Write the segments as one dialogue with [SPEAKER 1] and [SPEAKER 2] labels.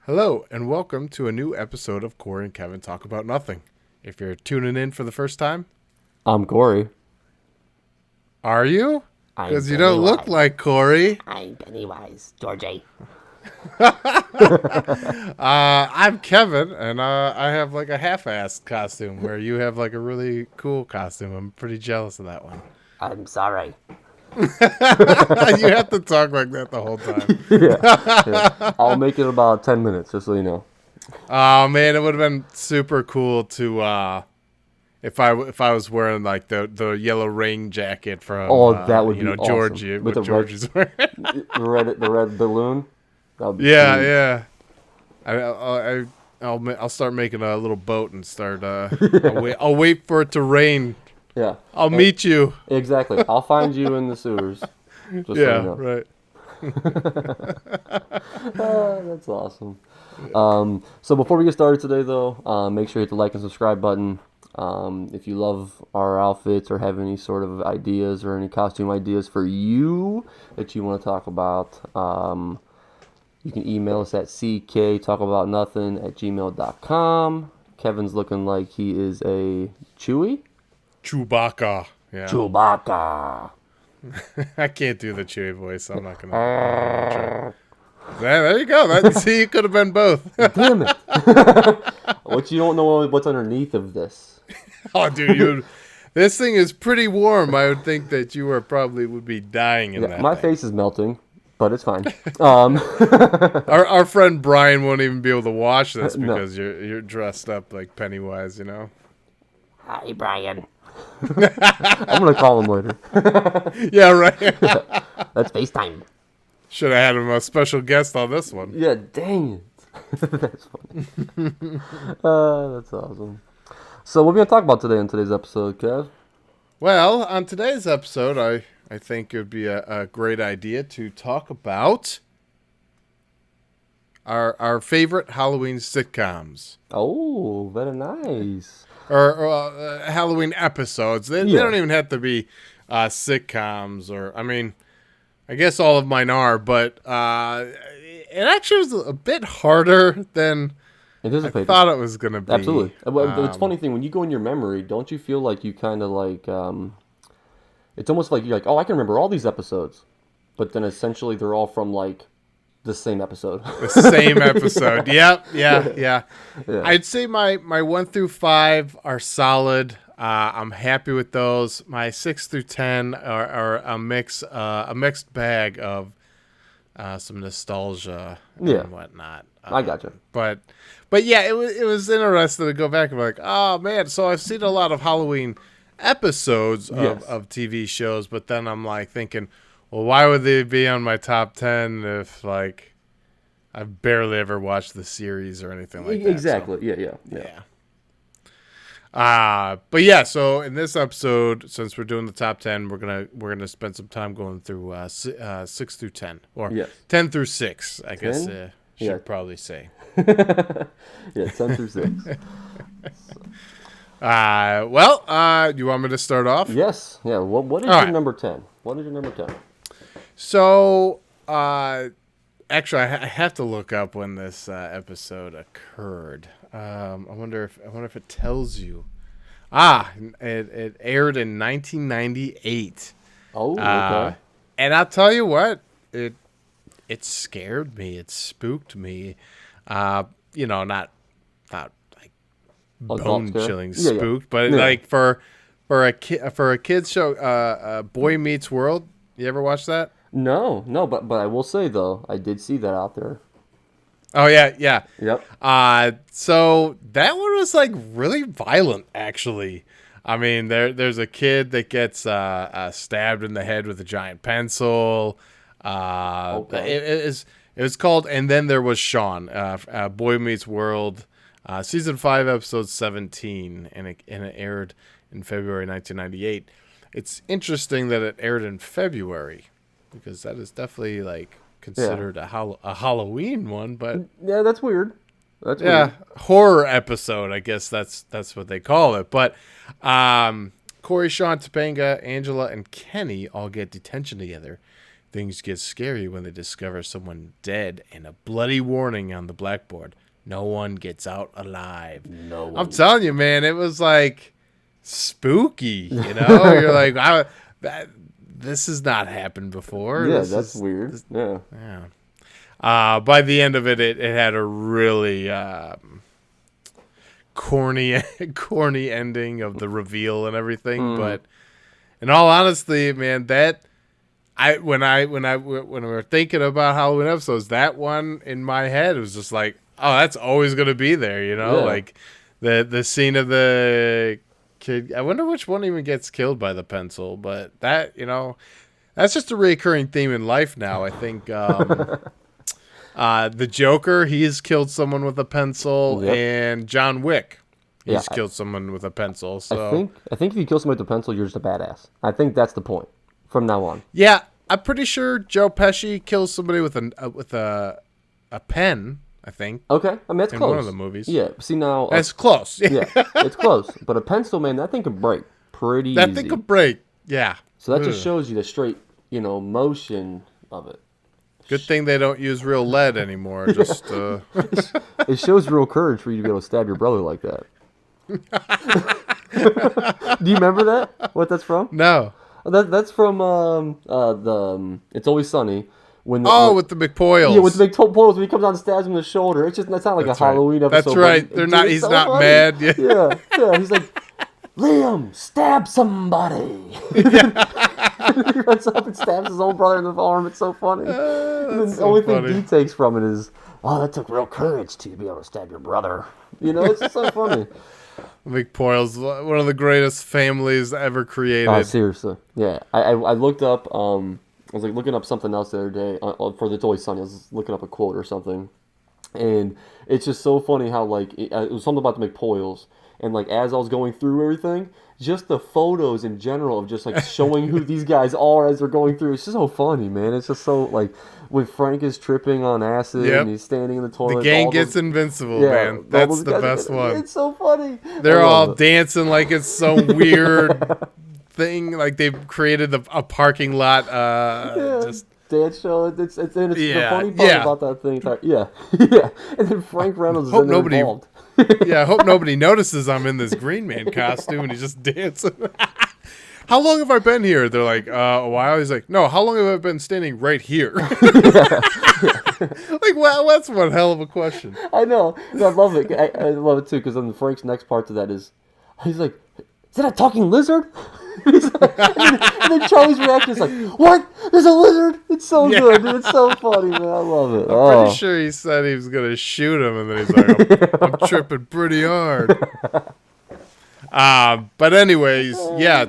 [SPEAKER 1] Hello, and welcome to a new episode of Corey and Kevin Talk About Nothing. If you're tuning in for the first time,
[SPEAKER 2] I'm Corey.
[SPEAKER 1] are you?
[SPEAKER 3] I'm
[SPEAKER 1] Because you don't look
[SPEAKER 3] Pennywise.
[SPEAKER 1] like Corey.
[SPEAKER 3] I'm Pennywise, Georgie.
[SPEAKER 1] I'm Kevin, and I have like a half-assed costume where you have like a really cool costume. I'm pretty jealous of that one.
[SPEAKER 3] I'm sorry.
[SPEAKER 1] You have to talk like that the whole time.
[SPEAKER 2] Yeah. I'll make it about 10 minutes, just so you know.
[SPEAKER 1] Oh man, it would have been super cool to if I was wearing like the yellow rain jacket from
[SPEAKER 2] That would be awesome.
[SPEAKER 1] Georgie,
[SPEAKER 2] With
[SPEAKER 1] what
[SPEAKER 2] the
[SPEAKER 1] George is wearing.
[SPEAKER 2] the red balloon. That would be
[SPEAKER 1] Yeah,
[SPEAKER 2] sweet.
[SPEAKER 1] yeah. I'll start making a little boat and start. I'll wait for it to rain.
[SPEAKER 2] Yeah.
[SPEAKER 1] I'll meet you.
[SPEAKER 2] Exactly. I'll find you in the sewers. Just
[SPEAKER 1] Yeah,
[SPEAKER 2] so you know.
[SPEAKER 1] right.
[SPEAKER 2] That's awesome. So before we get started today, though, make sure you hit the like and subscribe button. If you love our outfits or have any sort of ideas or any costume ideas for you that you want to talk about, you can email us at cktalkaboutnothing@gmail.com. Kevin's looking like he is a Chewy.
[SPEAKER 1] Chewbacca. Yeah.
[SPEAKER 3] Chewbacca.
[SPEAKER 1] I can't do the Chewie voice. I'm not gonna try. There you go. See, you could have been both.
[SPEAKER 2] Damn it! What you don't know what's underneath of this.
[SPEAKER 1] Oh, dude, this thing is pretty warm. I would think that you would be dying in that.
[SPEAKER 2] My
[SPEAKER 1] thing.
[SPEAKER 2] face is melting, but it's fine.
[SPEAKER 1] Our friend Brian won't even be able to watch this
[SPEAKER 2] No.
[SPEAKER 1] because you're dressed up like Pennywise, you know.
[SPEAKER 3] Hi, Brian.
[SPEAKER 2] I'm gonna call him later.
[SPEAKER 1] Yeah, right.
[SPEAKER 3] Let's FaceTime.
[SPEAKER 1] Should have had him a special guest on this one.
[SPEAKER 2] Yeah, dang it. That's funny. That's awesome. So what are we gonna talk about today in today's episode, Kev?
[SPEAKER 1] Well, on today's episode, I think it would be a great idea to talk about our favorite Halloween sitcoms.
[SPEAKER 2] Oh, very nice.
[SPEAKER 1] Or Halloween episodes. They
[SPEAKER 2] Yeah.
[SPEAKER 1] don't even have to be sitcoms, or I mean, I guess all of mine are, but it actually was a bit harder than I
[SPEAKER 2] Anticipated.
[SPEAKER 1] thought it was gonna be.
[SPEAKER 2] Absolutely. But it's a funny thing when you go in your memory. Don't you feel like you kind of like? It's almost like you're like, oh, I can remember all these episodes, but then essentially they're all from like the same episode.
[SPEAKER 1] The same episode. Yep. Yeah.
[SPEAKER 2] Yeah.
[SPEAKER 1] I'd say my 1 through 5 are solid. I'm happy with those. My 6 through 10 are a mixed bag of some nostalgia and whatnot.
[SPEAKER 2] I gotcha.
[SPEAKER 1] But yeah, it was interesting to go back and be like, oh man, so I've seen a lot of Halloween episodes
[SPEAKER 2] Yes.
[SPEAKER 1] of TV shows, but then I'm like thinking, well, why would they be on my top 10 if like I've barely ever watched the series or anything like that?
[SPEAKER 2] Exactly.
[SPEAKER 1] So,
[SPEAKER 2] Yeah.
[SPEAKER 1] but yeah, so in this episode, since we're doing the top 10, we're gonna spend some time going through 6 through 10, or
[SPEAKER 2] Yes.
[SPEAKER 1] 10 through 6, I guess.
[SPEAKER 2] 10?
[SPEAKER 1] Should
[SPEAKER 2] Yeah.
[SPEAKER 1] probably say.
[SPEAKER 2] Yeah. 10 through 6.
[SPEAKER 1] You want me to start off?
[SPEAKER 2] Yes. Yeah. What is
[SPEAKER 1] All
[SPEAKER 2] your
[SPEAKER 1] right.
[SPEAKER 2] number 10? What is your number 10?
[SPEAKER 1] So, actually, I have to look up when this episode occurred. I wonder if it tells you. It aired in 1998.
[SPEAKER 2] Oh, okay.
[SPEAKER 1] And I'll tell you what, it scared me. It spooked me. Not like
[SPEAKER 2] Like
[SPEAKER 1] bone
[SPEAKER 2] scare?
[SPEAKER 1] chilling
[SPEAKER 2] Yeah, yeah.
[SPEAKER 1] spooked, but
[SPEAKER 2] Yeah.
[SPEAKER 1] like for a kids show, Boy Meets World. You ever watch that?
[SPEAKER 2] No, but I will say though, I did see that out there.
[SPEAKER 1] Oh yeah, yeah.
[SPEAKER 2] Yep.
[SPEAKER 1] So that one was like really violent, actually. I mean, there's a kid that gets stabbed in the head with a giant pencil.
[SPEAKER 2] Okay.
[SPEAKER 1] It was called, and then there was Sean, Boy Meets World, season 5, episode 17, and it aired in February 1998. It's interesting that it aired in February because that is definitely like considered a Halloween one, but
[SPEAKER 2] Yeah, that's weird. That's
[SPEAKER 1] yeah,
[SPEAKER 2] weird.
[SPEAKER 1] horror episode. I guess that's what they call it. But Corey, Sean, Topanga, Angela, and Kenny all get detention together Things get scary when they discover someone dead and a bloody warning on the blackboard. No one gets out alive.
[SPEAKER 2] No
[SPEAKER 1] I'm
[SPEAKER 2] one.
[SPEAKER 1] telling you, man, it was like spooky. You're like, this has not happened before.
[SPEAKER 2] Yeah,
[SPEAKER 1] This
[SPEAKER 2] that's
[SPEAKER 1] is-
[SPEAKER 2] weird. Yeah.
[SPEAKER 1] Yeah. By the end of it, it had a really corny ending of the reveal and everything. But in all honesty, man, when we were thinking about Halloween episodes, that one in my head was just like, oh, that's always gonna be there,
[SPEAKER 2] Yeah.
[SPEAKER 1] like the scene of the kid. I wonder which one even gets killed by the pencil, but that's just a recurring theme in life now. I think the Joker, he's killed someone with a pencil,
[SPEAKER 2] Yep.
[SPEAKER 1] and John Wick, he's
[SPEAKER 2] Yeah,
[SPEAKER 1] killed someone with a pencil. So
[SPEAKER 2] I think if you kill somebody with a pencil, you're just a badass. I think that's the point from now on.
[SPEAKER 1] yeah, I'm pretty sure Joe Pesci kills somebody with a pen. I think
[SPEAKER 2] Okay, I mean that's
[SPEAKER 1] in
[SPEAKER 2] close.
[SPEAKER 1] one of the movies.
[SPEAKER 2] Yeah. See now.
[SPEAKER 1] That's close.
[SPEAKER 2] yeah, it's close. But a pencil, man, that thing can break pretty
[SPEAKER 1] That
[SPEAKER 2] easy.
[SPEAKER 1] thing could break. Yeah.
[SPEAKER 2] So that just shows you the straight, motion of it.
[SPEAKER 1] Good thing they don't use real lead anymore. Just
[SPEAKER 2] It shows real courage for you to be able to stab your brother like that. Do you remember that? What that's from?
[SPEAKER 1] no.
[SPEAKER 2] That's from It's Always Sunny. When the,
[SPEAKER 1] With the McPoyles.
[SPEAKER 2] yeah, with the big poles when he comes down and stabs him in the shoulder. That's not like
[SPEAKER 1] That's
[SPEAKER 2] a
[SPEAKER 1] right.
[SPEAKER 2] Halloween
[SPEAKER 1] That's
[SPEAKER 2] episode.
[SPEAKER 1] right.
[SPEAKER 2] but
[SPEAKER 1] They're
[SPEAKER 2] dude,
[SPEAKER 1] not.
[SPEAKER 2] it's
[SPEAKER 1] He's
[SPEAKER 2] so
[SPEAKER 1] not
[SPEAKER 2] funny.
[SPEAKER 1] mad. Yeah.
[SPEAKER 2] Yeah. He's like, Liam, stab somebody. He runs up and stabs his own brother in the arm. It's so funny. And then the
[SPEAKER 1] so
[SPEAKER 2] only
[SPEAKER 1] funny.
[SPEAKER 2] thing he takes from it is,
[SPEAKER 3] Oh, that took real courage to be able to stab your brother.
[SPEAKER 2] it's just so funny.
[SPEAKER 1] McPoyles, one of the greatest families ever created.
[SPEAKER 2] Oh, seriously. Yeah. I looked up, I was like looking up something else the other day for the It's Always Sunny. I was looking up a quote or something. And it's just so funny how, like, it was something about the McPoyles. And, like, as I was going through everything, just the photos in general of just, like, showing who these guys are as they're going through. It's just so funny, man. It's just so, like, when Frank is tripping on acid
[SPEAKER 1] Yep.
[SPEAKER 2] and he's standing in the toilet.
[SPEAKER 1] the gang
[SPEAKER 2] all
[SPEAKER 1] gets
[SPEAKER 2] those-
[SPEAKER 1] invincible,
[SPEAKER 2] yeah,
[SPEAKER 1] man.
[SPEAKER 2] all
[SPEAKER 1] That's
[SPEAKER 2] those
[SPEAKER 1] the
[SPEAKER 2] guys-
[SPEAKER 1] best one.
[SPEAKER 2] It's so funny.
[SPEAKER 1] They're
[SPEAKER 2] I love
[SPEAKER 1] all
[SPEAKER 2] it.
[SPEAKER 1] dancing like it's some weird thing. Like they've created a parking lot.
[SPEAKER 2] Yeah.
[SPEAKER 1] Just
[SPEAKER 2] Dance show. It's the
[SPEAKER 1] Yeah,
[SPEAKER 2] funny part
[SPEAKER 1] yeah.
[SPEAKER 2] about that thing. Yeah, yeah. And then Frank Reynolds is
[SPEAKER 1] Hope
[SPEAKER 2] in there
[SPEAKER 1] nobody-
[SPEAKER 2] involved.
[SPEAKER 1] yeah. I hope nobody notices I'm in this Green Man costume and he's just dancing. How long have I been here? They're like, a while. He's like, no. How long have I been standing right here? Like, well, that's one hell of a question.
[SPEAKER 2] I know. I love it. I love it too because then Frank's next part to that is, he's like, "Is that a talking lizard?" He's like, and then Charlie's reaction is like, "What? There's a lizard!" It's so
[SPEAKER 1] Yeah.
[SPEAKER 2] good. Dude. It's so funny, man. I love it.
[SPEAKER 1] Pretty sure he said he was gonna shoot him, and then he's like, I'm tripping pretty hard. But anyways, yeah.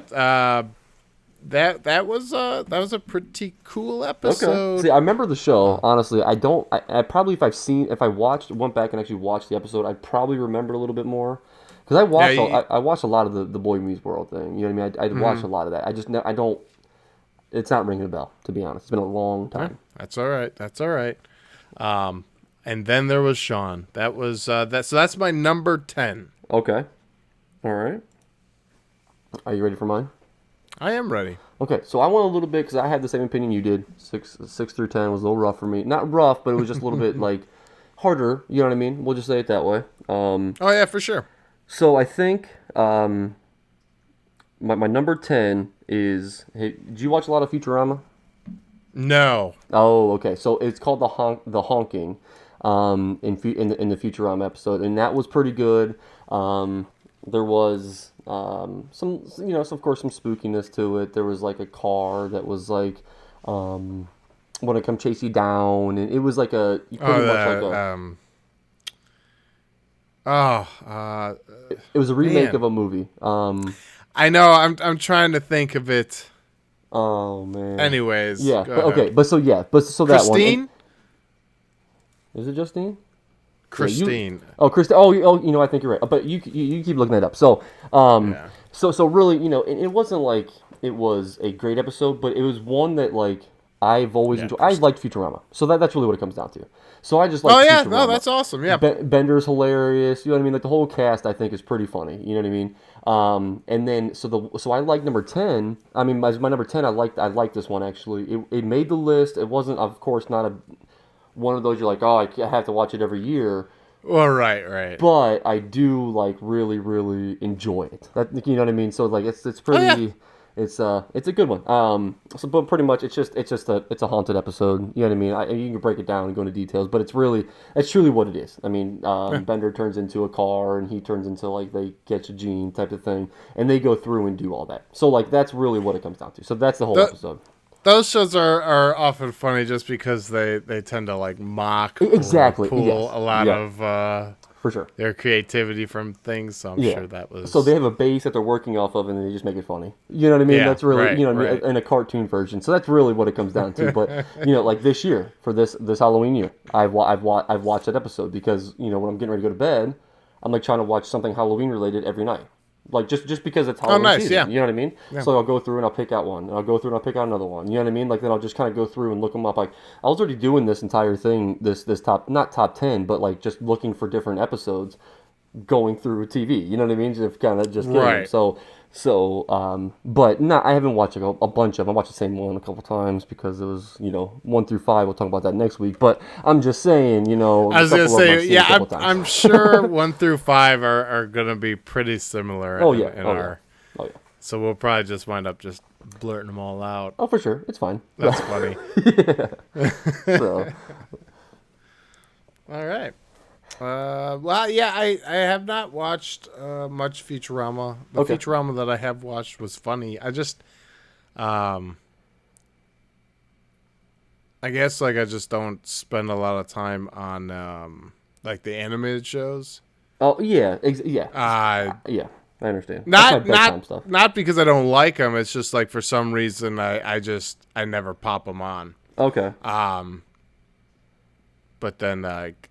[SPEAKER 1] That was a pretty cool episode.
[SPEAKER 2] Okay. See, I remember the show. Honestly, I don't. I probably if I went back and actually watched the episode, I'd probably remember a little bit more. Because I watched, I watched a lot of the Boy Meets World thing. You know what I mean? I watched a lot of that. I don't. It's not ringing a bell, to be honest. It's been a long time.
[SPEAKER 1] That's all right. That's all right. And then there was Sean. That was that. So that's my number 10.
[SPEAKER 2] Okay. All right. Are you ready for mine?
[SPEAKER 1] I am ready.
[SPEAKER 2] Okay, so I went a little bit because I had the same opinion you did. 6 through 10 was a little rough for me. Not rough, but it was just a little bit like harder. You know what I mean? We'll just say it that way.
[SPEAKER 1] Oh yeah, for sure.
[SPEAKER 2] So I think my number 10 is. Hey, did you watch a lot of Futurama?
[SPEAKER 1] No.
[SPEAKER 2] Oh, okay. So it's called the honking, in the Futurama episode, and that was pretty good. There was some, of course, some spookiness to it. There was like a car that was like want to come chase you down, and it was like a pretty much like a. It was a remake
[SPEAKER 1] man.
[SPEAKER 2] of a movie.
[SPEAKER 1] I know. I'm trying to think of it.
[SPEAKER 2] Oh man.
[SPEAKER 1] Anyways.
[SPEAKER 2] Yeah.
[SPEAKER 1] go
[SPEAKER 2] But,
[SPEAKER 1] ahead.
[SPEAKER 2] okay. But so that one.
[SPEAKER 1] Christine.
[SPEAKER 2] Is it Justine?
[SPEAKER 1] Christine.
[SPEAKER 2] Christine. I think you're right. But you keep looking that up. So, so really, it wasn't like it was a great episode, but it was one that like I've always
[SPEAKER 1] Yeah,
[SPEAKER 2] enjoyed. I
[SPEAKER 1] Christ.
[SPEAKER 2] liked Futurama, so that's really what it comes down to. So I just like
[SPEAKER 1] Oh yeah,
[SPEAKER 2] Futurama.
[SPEAKER 1] no, that's awesome. Yeah,
[SPEAKER 2] Bender's hilarious. You know what I mean? Like the whole cast, I think, is pretty funny. You know what I mean? And then so I like number 10. I mean, my number 10. I liked this one actually. It made the list. It wasn't, of course, not a one of those you're like, oh, I have to watch it every year.
[SPEAKER 1] well, right.
[SPEAKER 2] But I do like really, really enjoy it. That, you know what I mean? So like it's
[SPEAKER 1] Oh yeah,
[SPEAKER 2] pretty. It's a good one. So but pretty much it's a haunted episode. You know what I mean? You can break it down and go into details, but it's truly what it is. I mean, Bender turns into a car and he turns into like they catch a gene type of thing, and they go through and do all that. So like that's really what it comes down to. So that's the whole episode.
[SPEAKER 1] those shows are often funny just because they tend to like mock
[SPEAKER 2] Exactly.
[SPEAKER 1] or pull
[SPEAKER 2] Yes.
[SPEAKER 1] a lot
[SPEAKER 2] Yeah.
[SPEAKER 1] of
[SPEAKER 2] For sure.
[SPEAKER 1] their creativity from things. So I'm
[SPEAKER 2] Yeah.
[SPEAKER 1] sure that was.
[SPEAKER 2] So they have a base that they're working off of, and they just make it funny. You know what I mean?
[SPEAKER 1] Yeah,
[SPEAKER 2] That's really,
[SPEAKER 1] right,
[SPEAKER 2] you know, what I mean?
[SPEAKER 1] right.
[SPEAKER 2] In a cartoon version. So that's really what it comes down to. But you know, like this year for this Halloween year, I've watched that episode because you know when I'm getting ready to go to bed, I'm like trying to watch something Halloween related every night. Like just because it's Halloween
[SPEAKER 1] nice,
[SPEAKER 2] season,
[SPEAKER 1] yeah.
[SPEAKER 2] you know what I mean? So I'll go through and I'll pick out one, and I'll go through and I'll pick out another one. You know what I mean? Like then I'll just kind of go through and look them up. Like I was already doing this entire thing, this not top 10, but like just looking for different episodes, going through TV. You know what I mean? Just kind of just getting them.
[SPEAKER 1] Right.
[SPEAKER 2] But no, I haven't watched a bunch of them. I watched the same one a couple times because it was 1 through 5. We'll talk about that next week. But I'm just saying,
[SPEAKER 1] I was
[SPEAKER 2] a
[SPEAKER 1] gonna
[SPEAKER 2] couple of them I've
[SPEAKER 1] say,
[SPEAKER 2] seen a
[SPEAKER 1] yeah,
[SPEAKER 2] couple times.
[SPEAKER 1] I'm sure 1 through 5 are gonna be pretty similar.
[SPEAKER 2] Oh yeah.
[SPEAKER 1] in
[SPEAKER 2] Oh
[SPEAKER 1] our,
[SPEAKER 2] yeah. Oh yeah.
[SPEAKER 1] So we'll probably just wind up just blurting them all out.
[SPEAKER 2] Oh, for sure. It's fine.
[SPEAKER 1] That's funny.
[SPEAKER 2] So,
[SPEAKER 1] All right. Well, yeah, I have not watched much Futurama. The
[SPEAKER 2] Okay.
[SPEAKER 1] Futurama that I have watched was funny. I just, I guess like I just don't spend a lot of time on like the animated shows.
[SPEAKER 2] oh yeah. Yeah. Yeah. I understand. That's my bedtime stuff.
[SPEAKER 1] Not because I don't like them. It's just like for some reason I never pop them on.
[SPEAKER 2] Okay.
[SPEAKER 1] But then like,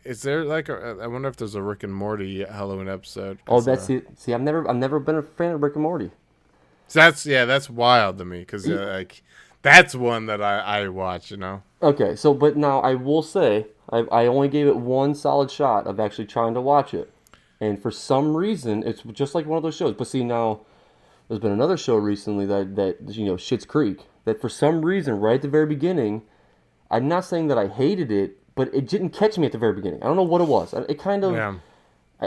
[SPEAKER 1] is there like I wonder if there's a Rick and Morty Halloween episode.
[SPEAKER 2] Oh,
[SPEAKER 1] 'Cause,
[SPEAKER 2] that's it. See, I've never been a fan of Rick and Morty.
[SPEAKER 1] so that's wild to me because like that's one that I watch.
[SPEAKER 2] Okay, so but now I will say I only gave it one solid shot of actually trying to watch it, and for some reason it's just like one of those shows. But see now, there's been another show recently that Schitt's Creek, that for some reason right at the very beginning, I'm not saying that I hated it, but it didn't catch me at the very beginning. I don't know what it was. It kind of
[SPEAKER 1] Yeah.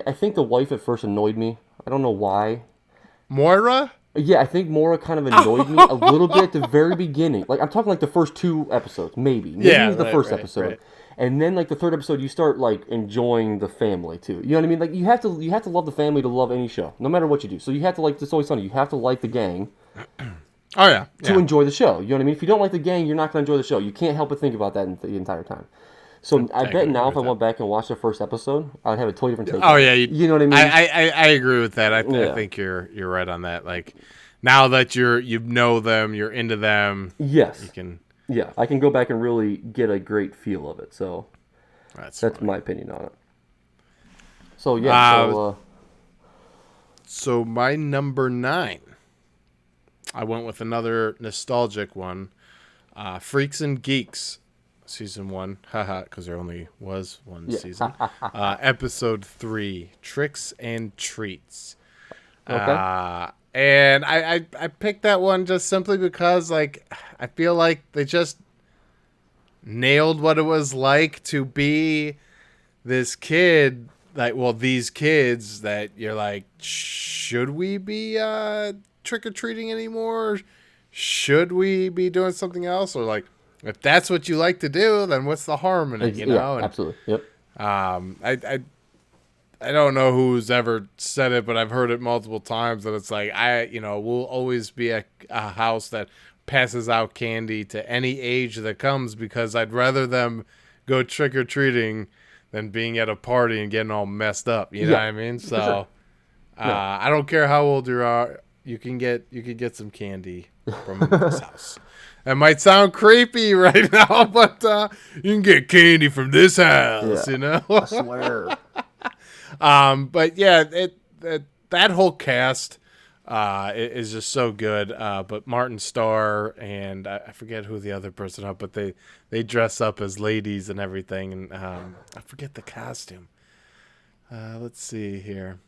[SPEAKER 2] I think the wife at first annoyed me. I don't know why.
[SPEAKER 1] Moira.
[SPEAKER 2] Yeah, I think Mora kind of annoyed me a little bit at the very beginning. Like I'm talking like the first 2 episodes, maybe
[SPEAKER 1] Yeah,
[SPEAKER 2] the
[SPEAKER 1] right,
[SPEAKER 2] first
[SPEAKER 1] right,
[SPEAKER 2] episode,
[SPEAKER 1] right.
[SPEAKER 2] and then like the 3rd episode, you start like enjoying the family too. You know what I mean? Like you have to love the family to love any show, no matter what you do. So you have to like It's Always Sunny. You have to like the gang
[SPEAKER 1] Oh yeah.
[SPEAKER 2] to enjoy the show. You know what I mean? If you don't like the gang, you're not going to enjoy the show. You can't help but think about that the entire time. So I bet
[SPEAKER 1] agree
[SPEAKER 2] now if I
[SPEAKER 1] with
[SPEAKER 2] went back and watched the first episode, I'd have a totally different take.
[SPEAKER 1] Oh
[SPEAKER 2] on it.
[SPEAKER 1] yeah.
[SPEAKER 2] You know what I mean?
[SPEAKER 1] I agree with that. I
[SPEAKER 2] Yeah.
[SPEAKER 1] think you're right on that. Like now that you know them, you're into them.
[SPEAKER 2] Yes.
[SPEAKER 1] You can.
[SPEAKER 2] Yeah, I can go back and really get a great feel of it. So
[SPEAKER 1] That's
[SPEAKER 2] that's
[SPEAKER 1] funny.
[SPEAKER 2] my opinion on it. So yeah,
[SPEAKER 1] So my number 9, I went with another nostalgic one, Freaks and Geeks, season 1, haha, because there only was one season. Episode 3, Tricks and Treats.
[SPEAKER 2] Okay.
[SPEAKER 1] And I picked that one just simply because like I feel like they just nailed what it was like to be this kid, like, well, these kids that you're like, should we be trick-or-treating anymore? Should we be doing something else? Or like, if that's what you like to do, then what's the harm in it, you know?
[SPEAKER 2] yeah,
[SPEAKER 1] And,
[SPEAKER 2] absolutely. Yep.
[SPEAKER 1] I don't know who's ever said it, but I've heard it multiple times that it's like, we'll always be a house that passes out candy to any age that comes because I'd rather them go trick-or-treating than being at a party and getting all messed up. You know what I mean? So
[SPEAKER 2] sure.
[SPEAKER 1] I don't care how old you are. You can get some candy from this house. That might sound creepy right now, but you can get candy from this house,
[SPEAKER 2] Yeah.
[SPEAKER 1] you know?
[SPEAKER 3] I swear.
[SPEAKER 1] But yeah, that whole cast, is just so good. But Martin Starr and I forget who the other person are, but they dress up as ladies and everything, and I forget the costume. Let's see here.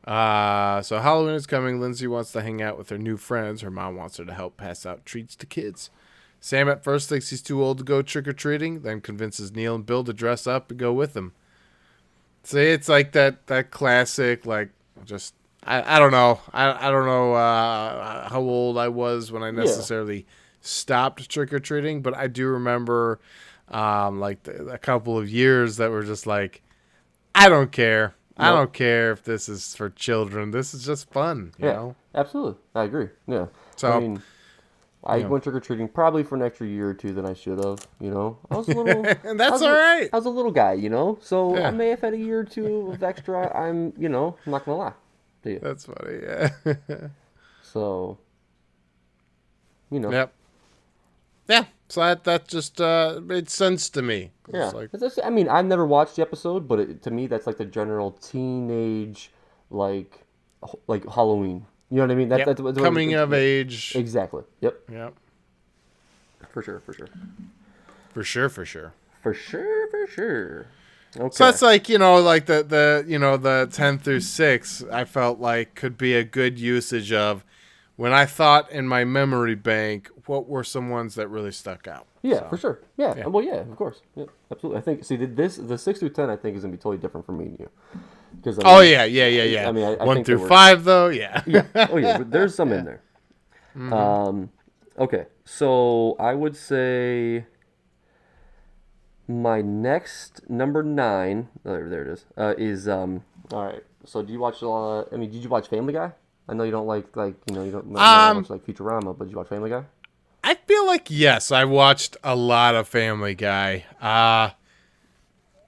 [SPEAKER 1] So Halloween is coming. Lindsay wants to hang out with her new friends. Her mom wants her to help pass out treats to kids. Sam at first thinks he's too old to go trick-or-treating, then convinces Neil and Bill to dress up and go with him. See, it's like that classic, like, just, I don't know. I don't know how old I was when I necessarily stopped trick-or-treating, but I do remember a couple of years that were just like, I don't care. I don't care if this is for children. This is just fun, you know?
[SPEAKER 2] Absolutely. I agree. Yeah.
[SPEAKER 1] So,
[SPEAKER 2] I mean, I went trick-or-treating probably for an extra year or two than I should have, you know? I was a little...
[SPEAKER 1] and that's all right.
[SPEAKER 2] I was a little guy, you know? So I may have had a year or two of extra. I'm not going to lie to you.
[SPEAKER 1] That's funny, yeah.
[SPEAKER 2] So, you know.
[SPEAKER 1] Yep. Yeah, so that just made sense to me.
[SPEAKER 2] Yeah. I mean, I've never watched the episode, but to me, that's like the general teenage, like Halloween. You know what I mean?
[SPEAKER 1] That's coming of age.
[SPEAKER 2] Exactly. Yep.
[SPEAKER 1] Yep.
[SPEAKER 2] For sure. Okay.
[SPEAKER 1] So that's like, like the 10 through 6, I felt like could be a good usage of when I thought in my memory bank, what were some ones that really stuck out?
[SPEAKER 2] Yeah, for sure. Yeah. Well, yeah, of course. Yeah, absolutely. I think, the 6 through 10, I think, is going to be totally different from me and you. Because
[SPEAKER 1] yeah.
[SPEAKER 2] I mean, I
[SPEAKER 1] 1
[SPEAKER 2] think
[SPEAKER 1] through 5, though, yeah.
[SPEAKER 2] Yeah. Oh, yeah. But there's some in there. Mm-hmm. Okay. So I would say my next number 9, there it is all right. So do you watch did you watch Family Guy? I know you don't like you don't watch like Futurama, but did you watch Family Guy?
[SPEAKER 1] I feel like, yes, I watched a lot of Family Guy.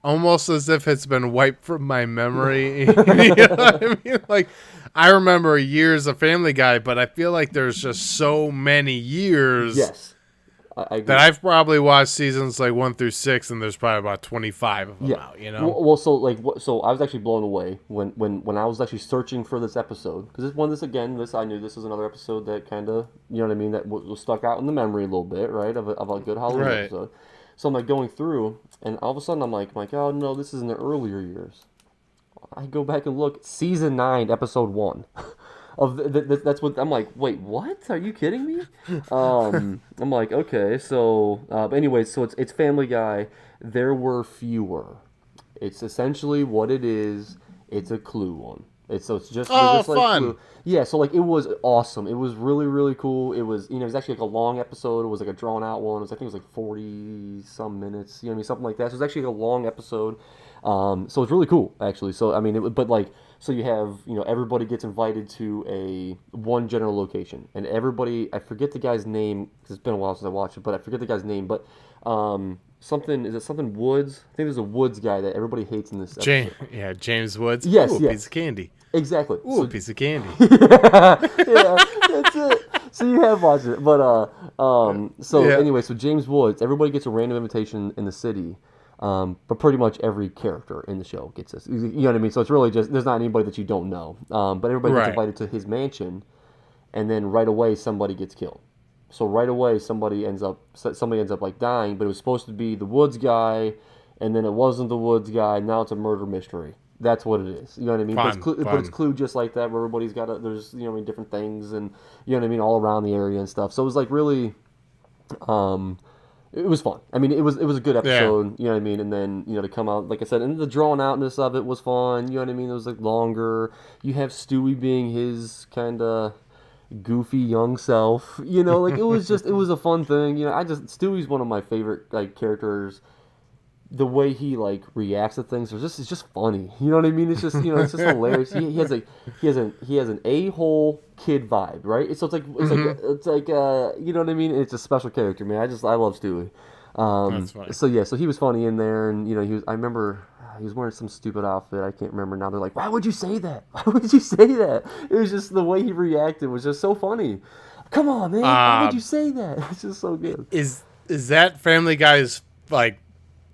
[SPEAKER 1] Almost as if it's been wiped from my memory. You know what I mean? Like, I remember years of Family Guy, but I feel like there's just so many years.
[SPEAKER 2] Yes. I agree.
[SPEAKER 1] That I've probably watched seasons like 1 through 6, and there's probably about 25 of them out, you know?
[SPEAKER 2] Well, so I was actually blown away when I was actually searching for this episode, because I knew this was another episode that kind of, you know what I mean, that was stuck out in the memory a little bit, right, of a good Halloween episode. So I'm like going through, and all of a sudden I'm like, oh no, this is in the earlier years. I go back and look, season 9, episode 1. That's what I'm like. Wait, what? Are you kidding me? I'm like, okay. So, but anyway, so it's Family Guy. There were fewer. It's essentially what it is. It's a Clue one. It's just like
[SPEAKER 1] fun.
[SPEAKER 2] Clue. Yeah. So like it was awesome. It was really really cool. It was it was actually like a long episode. It was like a drawn out one. I think it was like 40 some minutes. You know what I mean? Something like that. So it was actually a long episode. So it's really cool actually. So I mean, so you have, everybody gets invited to one general location, and everybody, I forget the guy's name, because it's been a while since I watched it, but I forget the guy's name, but something Woods? I think there's a Woods guy that everybody hates in this episode.
[SPEAKER 1] James Woods.
[SPEAKER 2] Yes,
[SPEAKER 1] Ooh, a piece of candy.
[SPEAKER 2] Exactly.
[SPEAKER 1] Ooh, a piece of candy.
[SPEAKER 2] Yeah, that's it. So you have watched it, but anyway, so James Woods, everybody gets a random invitation in the city. But pretty much every character in the show gets this. You know what I mean? So it's really just, there's not anybody that you don't know. But everybody gets invited to his mansion, and then right away somebody gets killed. So right away somebody ends up like dying, but it was supposed to be the Woods guy, and then it wasn't the Woods guy. Now it's a murder mystery. That's what it is. You know what I mean? But it's Clue just like that, where everybody's got there's, different things, and you know what I mean, all around the area and stuff. So it was like really, it was fun. I mean, it was a good episode, you know what I mean? And then, to come out, like I said, and the drawn outness of it was fun, you know what I mean? It was like longer. You have Stewie being his kind of goofy young self, like it was a fun thing. Stewie's one of my favorite like characters. The way he like reacts to things it's just funny. You know what I mean? It's just it's just hilarious. He has an a-hole kid vibe, right? So it's like you know what I mean? It's a special character, man. I love Stewie.
[SPEAKER 1] That's funny.
[SPEAKER 2] So he was funny in there, and I remember he was wearing some stupid outfit. I can't remember now. They're like, why would you say that? Why would you say that? It was just the way he reacted was just so funny. Come on, man. Why would you say that? It's just so good.
[SPEAKER 1] Is that Family Guy's like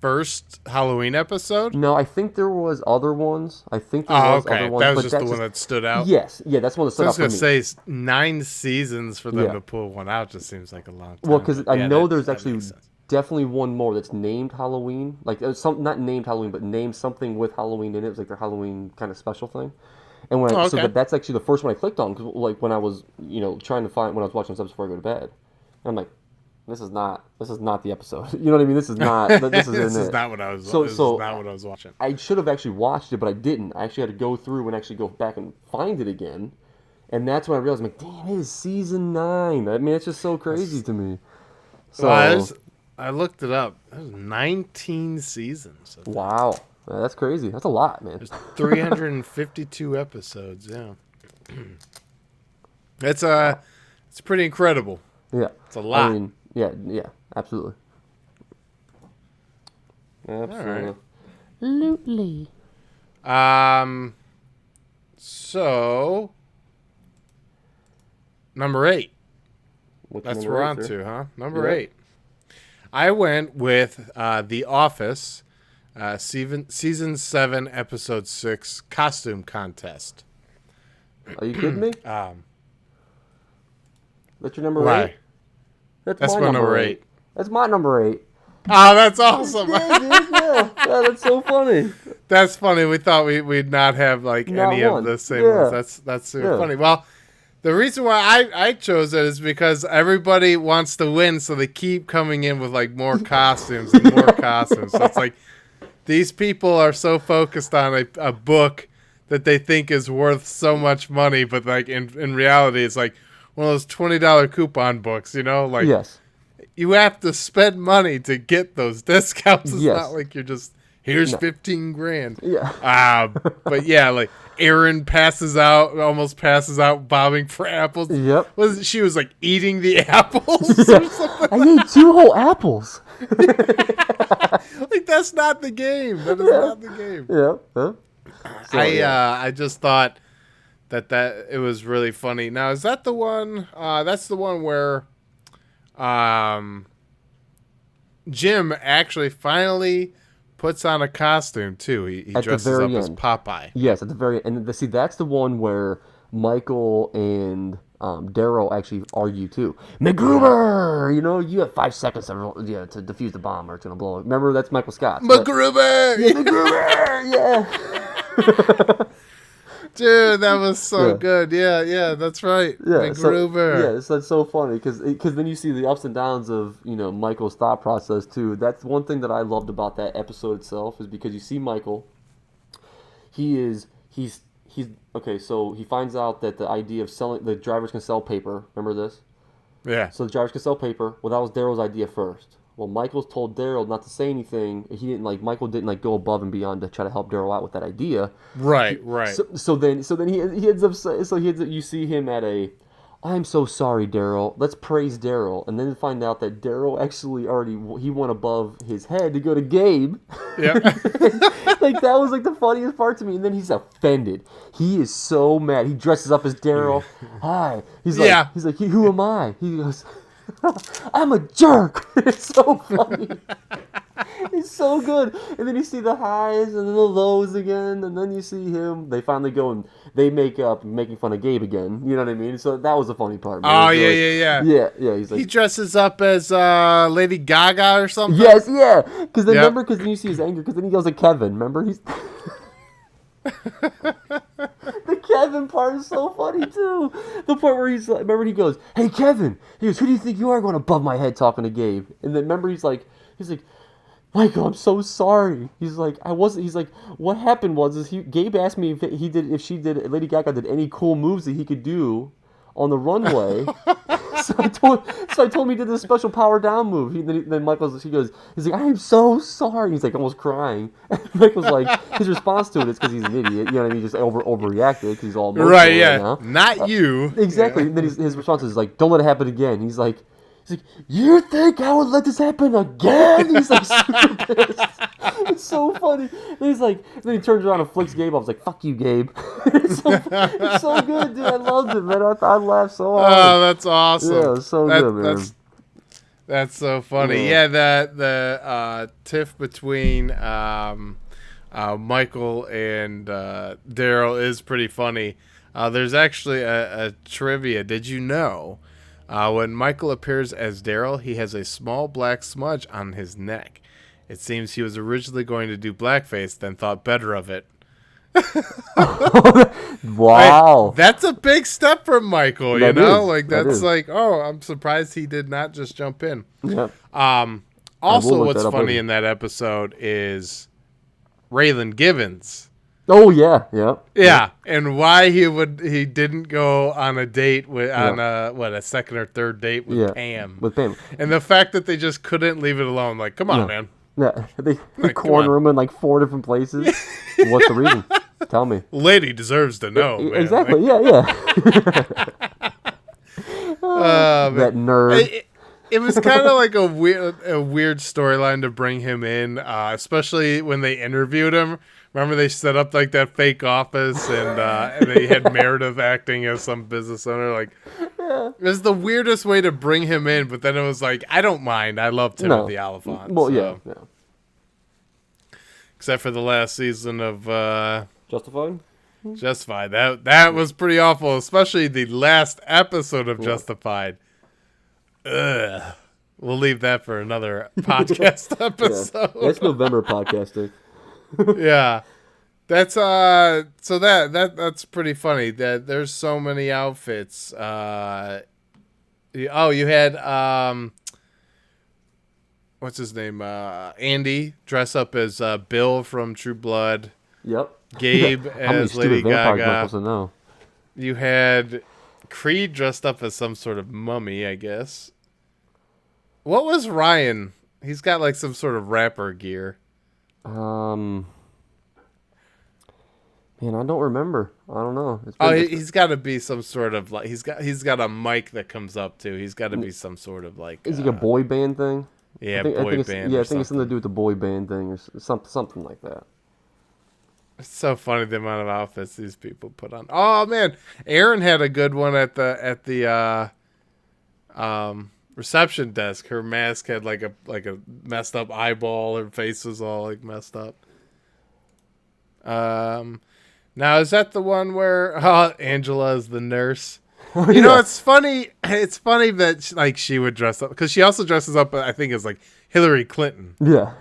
[SPEAKER 1] first Halloween episode?
[SPEAKER 2] No, I think there was other ones.
[SPEAKER 1] Okay.
[SPEAKER 2] Other ones.
[SPEAKER 1] That was
[SPEAKER 2] but
[SPEAKER 1] just
[SPEAKER 2] that's
[SPEAKER 1] the one that stood out?
[SPEAKER 2] Yes. Yeah, that's one that
[SPEAKER 1] So
[SPEAKER 2] stood
[SPEAKER 1] I
[SPEAKER 2] out
[SPEAKER 1] was
[SPEAKER 2] for
[SPEAKER 1] going
[SPEAKER 2] me.
[SPEAKER 1] to say 9 seasons for them
[SPEAKER 2] Yeah.
[SPEAKER 1] to pull one out just seems like a long time.
[SPEAKER 2] Well, because
[SPEAKER 1] but
[SPEAKER 2] I
[SPEAKER 1] yeah,
[SPEAKER 2] know
[SPEAKER 1] that-
[SPEAKER 2] there's
[SPEAKER 1] that
[SPEAKER 2] actually
[SPEAKER 1] makes sense.
[SPEAKER 2] definitely one more that's named Halloween. Like, not named Halloween, but named something with Halloween in it. It was like their Halloween kind of special thing. And when
[SPEAKER 1] Oh,
[SPEAKER 2] so
[SPEAKER 1] okay.
[SPEAKER 2] that's actually the first one I clicked on, 'cause, like when I was trying to find when I was watching this episode before I go to bed, I'm like, this is not the episode. You know what I mean? This is not this is
[SPEAKER 1] This
[SPEAKER 2] in
[SPEAKER 1] is
[SPEAKER 2] it.
[SPEAKER 1] not what I was.
[SPEAKER 2] So-
[SPEAKER 1] This
[SPEAKER 2] so
[SPEAKER 1] is not what I was watching.
[SPEAKER 2] I should have actually watched it, but I didn't. I actually had to go through and actually go back and find it again, and that's when I realized, I'm like, damn, it is season 9. I mean, it's just so crazy to me. So
[SPEAKER 1] Well, I looked it up. There's 19 seasons. Of that.
[SPEAKER 2] wow, that's crazy. That's a lot, man.
[SPEAKER 1] There's 352 episodes. Yeah, it's pretty incredible.
[SPEAKER 2] Yeah,
[SPEAKER 1] It's a lot.
[SPEAKER 2] I mean, yeah, absolutely. Absolutely.
[SPEAKER 3] Absolutely.
[SPEAKER 1] So number 8.
[SPEAKER 2] What's
[SPEAKER 1] That's
[SPEAKER 2] number
[SPEAKER 1] what we're
[SPEAKER 2] 8,
[SPEAKER 1] on
[SPEAKER 2] sir?
[SPEAKER 1] to, huh? Number
[SPEAKER 2] Yeah.
[SPEAKER 1] 8. I went with The Office, season 7, episode 6, costume contest.
[SPEAKER 2] Are you kidding me? That's your number
[SPEAKER 1] Why?
[SPEAKER 2] 8? That's
[SPEAKER 1] That's my number 8.
[SPEAKER 2] That's my number 8.
[SPEAKER 1] Oh, that's awesome.
[SPEAKER 2] Yeah, dude, yeah. Yeah, that's so funny.
[SPEAKER 1] That's funny. We thought we'd not have like
[SPEAKER 2] Not
[SPEAKER 1] any
[SPEAKER 2] one.
[SPEAKER 1] of the same
[SPEAKER 2] Yeah.
[SPEAKER 1] ones. That's super
[SPEAKER 2] Yeah.
[SPEAKER 1] funny. Well, the reason why I chose it is because everybody wants to win, so they keep coming in with like more costumes and more costumes. So it's like these people are so focused on a book that they think is worth so much money, but like in reality, it's like one of those $20 coupon books. Like
[SPEAKER 2] Yes.
[SPEAKER 1] you have to spend money to get those discounts. It's
[SPEAKER 2] Yes.
[SPEAKER 1] not like you're just here's
[SPEAKER 2] No.
[SPEAKER 1] 15 grand.
[SPEAKER 2] Yeah.
[SPEAKER 1] But yeah, like Erin almost passes out bobbing for apples.
[SPEAKER 2] Yep.
[SPEAKER 1] She was like eating the apples or something.
[SPEAKER 2] I ate 2 whole apples.
[SPEAKER 1] Like that's not the game. That is not the game.
[SPEAKER 2] Yeah. Huh? So,
[SPEAKER 1] I just thought that it was really funny. Now is that the one? That's the one where, Jim actually finally puts on a costume too. He
[SPEAKER 2] the
[SPEAKER 1] dresses
[SPEAKER 2] very
[SPEAKER 1] up as
[SPEAKER 2] end.
[SPEAKER 1] Popeye.
[SPEAKER 2] Yes, at the very end. See, that's the one where Michael and Daryl actually argue too. MacGruber, you have 5 seconds to defuse the bomb or it's gonna blow up. Remember, that's Michael Scott.
[SPEAKER 1] MacGruber!
[SPEAKER 2] MacGruber, yeah.
[SPEAKER 1] Dude, that was so
[SPEAKER 2] Yeah.
[SPEAKER 1] good. Yeah, that's right.
[SPEAKER 2] Yeah,
[SPEAKER 1] MacGruber.
[SPEAKER 2] so that's so funny because then you see the ups and downs of Michael's thought process too. That's one thing that I loved about that episode itself is because you see Michael. He's okay. So he finds out that the idea of selling the drivers can sell paper. Remember this?
[SPEAKER 1] Yeah.
[SPEAKER 2] So the drivers can sell paper. Well, that was Daryl's idea first. Well, Michael's told Daryl not to say anything. Michael didn't go above and beyond to try to help Daryl out with that idea.
[SPEAKER 1] Right.
[SPEAKER 2] So then he ends up you see him at I'm so sorry, Daryl. Let's praise Daryl, and then find out that Daryl actually he went above his head to go to Gabe.
[SPEAKER 1] Yeah.
[SPEAKER 2] Like that was the funniest part to me. And then he's offended. He is so mad. He dresses up as Daryl. Hi. He's like, who am I? He goes, I'm a jerk. It's so funny. It's so good. And then you see the highs and then the lows again, and then you see him. They finally go and they make up making fun of Gabe again. You know what I mean? So that was the funny part. Man.
[SPEAKER 1] Oh,
[SPEAKER 2] It was
[SPEAKER 1] yeah.
[SPEAKER 2] really- Yeah. He's like,
[SPEAKER 1] He dresses up as Lady Gaga or something.
[SPEAKER 2] yes, yeah. Because then
[SPEAKER 1] Yep.
[SPEAKER 2] remember, because then you see his anger. Because then he yells at Kevin. Remember, he's. The Kevin part is so funny too. The part where he's like, remember he goes, "Hey Kevin," he goes, "Who do you think you are going above my head talking to Gabe?" And then remember he's like, "Michael, I'm so sorry." He's like, "I wasn't." He's like, "What happened was Gabe asked me if Lady Gaga did any cool moves that he could do on the runway." So I told him he did this special power down move. Then he's like, "I am so sorry." He's like almost crying. And Michael's like, his response to it is because he's an idiot. You know what I mean? He just overreacted because he's all emotional
[SPEAKER 1] Right, yeah.
[SPEAKER 2] now.
[SPEAKER 1] Not you.
[SPEAKER 2] Exactly.
[SPEAKER 1] Yeah.
[SPEAKER 2] And then his response is like, "Don't let it happen again." He's like, "You think I would let this happen again?" He's like super pissed. It's so funny. And then he turns around and flicks Gabe off. I was like, "Fuck you, Gabe." It's so good, dude. I loved it, man. I laughed so hard.
[SPEAKER 1] Oh, that's awesome.
[SPEAKER 2] Yeah, it was so good, man.
[SPEAKER 1] That's so funny. Yeah, the tiff between Michael and Daryl is pretty funny. There's actually a trivia. Did you know when Michael appears as Daryl, he has a small black smudge on his neck? It seems he was originally going to do blackface, then thought better of it.
[SPEAKER 2] Wow.
[SPEAKER 1] That's a big step for Michael,
[SPEAKER 2] That
[SPEAKER 1] you know?
[SPEAKER 2] is.
[SPEAKER 1] Like,
[SPEAKER 2] That
[SPEAKER 1] that's
[SPEAKER 2] is.
[SPEAKER 1] like, oh, I'm surprised he did not just jump in.
[SPEAKER 2] Yep.
[SPEAKER 1] Also,
[SPEAKER 2] look
[SPEAKER 1] what's
[SPEAKER 2] that up
[SPEAKER 1] funny
[SPEAKER 2] later.
[SPEAKER 1] in that episode is Raylan Givens.
[SPEAKER 2] Oh yeah. Yep.
[SPEAKER 1] Yeah, and why he didn't go on a date with
[SPEAKER 2] Yeah.
[SPEAKER 1] a second or third date with
[SPEAKER 2] Yeah.
[SPEAKER 1] Pam,
[SPEAKER 2] With Pam.
[SPEAKER 1] and the fact that they just couldn't leave it alone. Like, come on,
[SPEAKER 2] Yeah.
[SPEAKER 1] man.
[SPEAKER 2] Yeah. They
[SPEAKER 1] Like, come
[SPEAKER 2] corner
[SPEAKER 1] on.
[SPEAKER 2] him in like 4 different places. What's the reason? Tell me.
[SPEAKER 1] Lady deserves to know, man.
[SPEAKER 2] Exactly.
[SPEAKER 1] Like,
[SPEAKER 2] Yeah.
[SPEAKER 1] man.
[SPEAKER 2] That nerd.
[SPEAKER 1] It was kind of like a weird storyline to bring him in, especially when they interviewed him. Remember, they set up like that fake office, and they had Meredith acting as some business owner. Like, it was the weirdest way to bring him in. But then it was like, I don't mind. I love Timothy Olyphant.
[SPEAKER 2] Well,
[SPEAKER 1] so.
[SPEAKER 2] yeah.
[SPEAKER 1] Except for the last season of
[SPEAKER 2] Justified.
[SPEAKER 1] Justified. That was pretty awful, especially the last episode of Justified. Ugh. We'll leave that for another podcast episode.
[SPEAKER 2] That's November podcasting.
[SPEAKER 1] Yeah. That's so that's pretty funny. That there's so many outfits. You had what's his name? Andy dress up as Bill from True Blood.
[SPEAKER 2] Yep.
[SPEAKER 1] Gabe
[SPEAKER 2] How many
[SPEAKER 1] as
[SPEAKER 2] stupid
[SPEAKER 1] Lady
[SPEAKER 2] vampires am I
[SPEAKER 1] Gaga.
[SPEAKER 2] supposed to know?
[SPEAKER 1] You had Creed dressed up as some sort of mummy, I guess. What was Ryan? He's got like some sort of rapper gear.
[SPEAKER 2] Man, I don't remember. I don't know.
[SPEAKER 1] He's got to be some sort of like he's got a mic that comes up too. He's got to be some sort of like
[SPEAKER 2] Is it a boy band thing?
[SPEAKER 1] yeah,
[SPEAKER 2] I think
[SPEAKER 1] boy
[SPEAKER 2] it's,
[SPEAKER 1] band.
[SPEAKER 2] Yeah,
[SPEAKER 1] or
[SPEAKER 2] I think it's something to
[SPEAKER 1] something.
[SPEAKER 2] do with the boy band thing or something like that.
[SPEAKER 1] It's so funny the amount of outfits these people put on. Oh man, Aaron had a good one at the reception desk. Her mask had like a messed up eyeball. Her face was all like messed up. Now is that the one where Angela is the nurse? You know, it's funny. It's funny that she would dress up because she also dresses up. I think as like Hillary Clinton,
[SPEAKER 2] Yeah.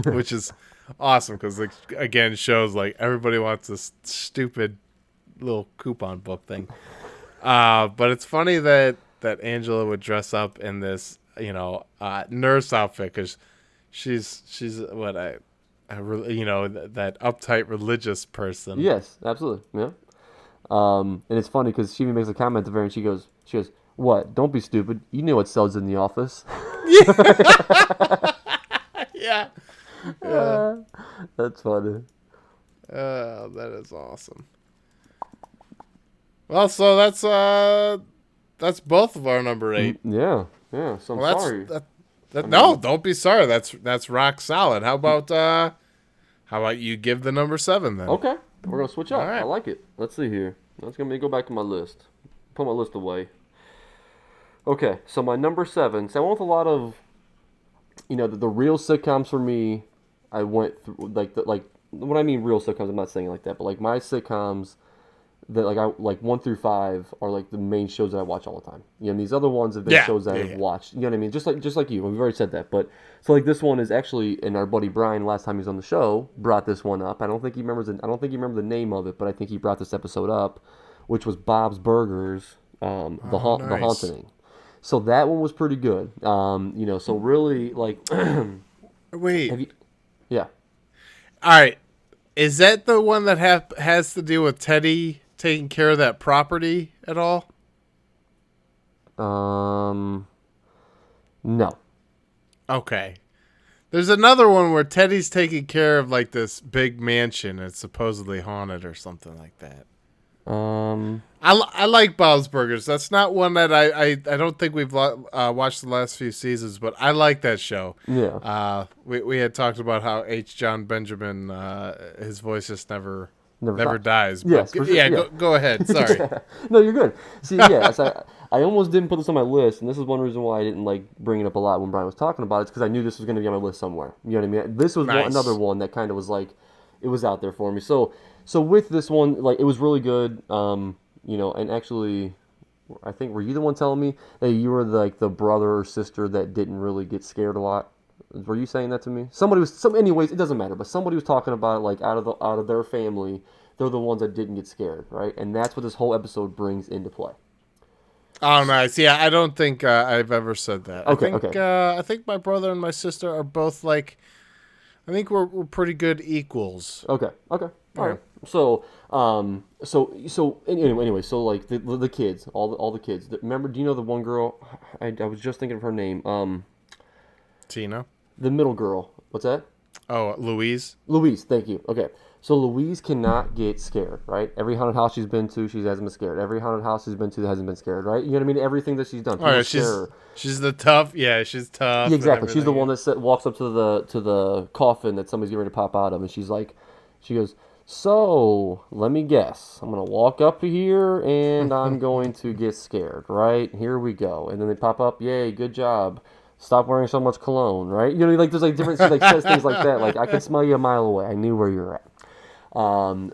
[SPEAKER 1] which is awesome because like again shows like everybody wants this stupid little coupon book thing. But it's funny that Angela would dress up in this nurse outfit because she's what that uptight religious person.
[SPEAKER 2] Yes, absolutely. Yeah. And it's funny because she even makes a comment at the very end. She goes, "What? Don't be stupid. You know what sells in the office."
[SPEAKER 1] Yeah.
[SPEAKER 2] That's funny.
[SPEAKER 1] That is awesome. Well, so that's both of our number 8.
[SPEAKER 2] Yeah. Yeah. So I'm
[SPEAKER 1] Well,
[SPEAKER 2] sorry.
[SPEAKER 1] No, don't be sorry. That's rock solid. How about you give the number 7 then?
[SPEAKER 2] Okay. We're gonna switch up.
[SPEAKER 1] All right.
[SPEAKER 2] I like it. Let's see here. Let me go back to my list. Put my list away. Okay. So my number 7. So I went with a lot of, the real sitcoms for me. I went through like when I mean real sitcoms, I'm not saying it like that, but like my sitcoms that like 1 through 5 are like the main shows that I watch all the time. These other ones have been shows that I've watched. You know what I mean? Just like you. We've already said that. But so like this one is actually, and our buddy Brian last time he was on the show brought this one up. I don't think he remembers the name of it, but I think he brought this episode up, which was Bob's Burgers, the
[SPEAKER 1] nice.
[SPEAKER 2] Haunting. So that one was pretty good. So really like
[SPEAKER 1] Wait.
[SPEAKER 2] yeah.
[SPEAKER 1] All right. Is that the one that has to do with Teddy taking care of that property at all?
[SPEAKER 2] No.
[SPEAKER 1] Okay. There's another one where Teddy's taking care of like this big mansion. It's supposedly haunted or something like that. I like Bob's Burgers. That's not one that I don't think we've watched the last few seasons, but I like that show.
[SPEAKER 2] Yeah.
[SPEAKER 1] We had talked about how H. John Benjamin, his voice just never Never dies.
[SPEAKER 2] Yes,
[SPEAKER 1] But
[SPEAKER 2] for sure.
[SPEAKER 1] yeah,
[SPEAKER 2] Yeah.
[SPEAKER 1] go ahead. Sorry.
[SPEAKER 2] No, you're good. See, yeah, so I almost didn't put this on my list, and this is one reason why I didn't like bring it up a lot when Brian was talking about it. It's because I knew this was going to be on my list somewhere. You know what I mean? This was
[SPEAKER 1] Nice.
[SPEAKER 2] another one that kind of was like, it was out there for me. So with this one, like, it was really good. And actually, I think, were you the one telling me that you were like the brother or sister that didn't really get scared a lot? Were you saying that to me? Anyways, it doesn't matter. But somebody was talking about, like, out of their family, they're the ones that didn't get scared, right? And that's what this whole episode brings into play.
[SPEAKER 1] Oh, nice. Yeah, I don't think I've ever said that.
[SPEAKER 2] Okay,
[SPEAKER 1] I think my brother and my sister are both like. I think we're pretty good equals.
[SPEAKER 2] Okay. All right. So, anyway, so like the kids, all the kids. Remember? Do you know the one girl? I was just thinking of her name.
[SPEAKER 1] Tina.
[SPEAKER 2] The middle girl. What's that?
[SPEAKER 1] Oh, Louise.
[SPEAKER 2] Louise. Thank you. Okay. So Louise cannot get scared, right? Every haunted house she's been to, she hasn't been scared. Every haunted house she's been to hasn't been scared, right? You know what I mean? Everything that she's done.
[SPEAKER 1] Oh yeah, she's the tough. Yeah, she's tough.
[SPEAKER 2] Yeah, exactly. She's the one that walks up to the coffin that somebody's getting ready to pop out of, and she goes, so let me guess. I'm gonna walk up here and I'm going to get scared, right? Here we go. And then they pop up. Yay, good job. Stop wearing so much cologne, right? You know, like there's like different, she like says things like that. Like, I can smell you a mile away. I knew where you're at.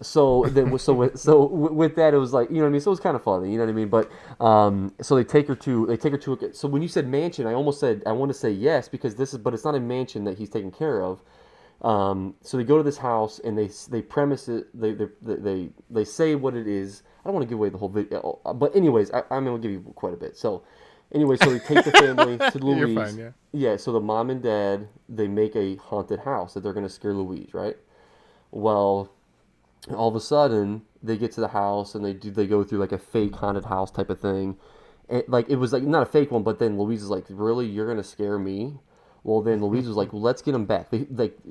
[SPEAKER 2] So with that, it was like, you know what I mean? So it was kind of funny, you know what I mean? But, so they take her to, so when you said mansion, I almost said, I want to say yes, because but it's not a mansion that he's taking care of. So they go to this house and they premise it, they say what it is. I don't want to give away the whole video, but anyways, I'm going to give you quite a bit. So anyway, so they take the family to Louise.
[SPEAKER 1] You're fine, yeah.
[SPEAKER 2] Yeah, so the mom and dad, they make a haunted house that they're going to scare Louise, right? Well, all of a sudden they get to the house and they go through like a fake haunted house type of thing, and like it was like not a fake one, but then Louise is like, really, you're gonna scare me? Well, then Louise was like, well, let's get them back.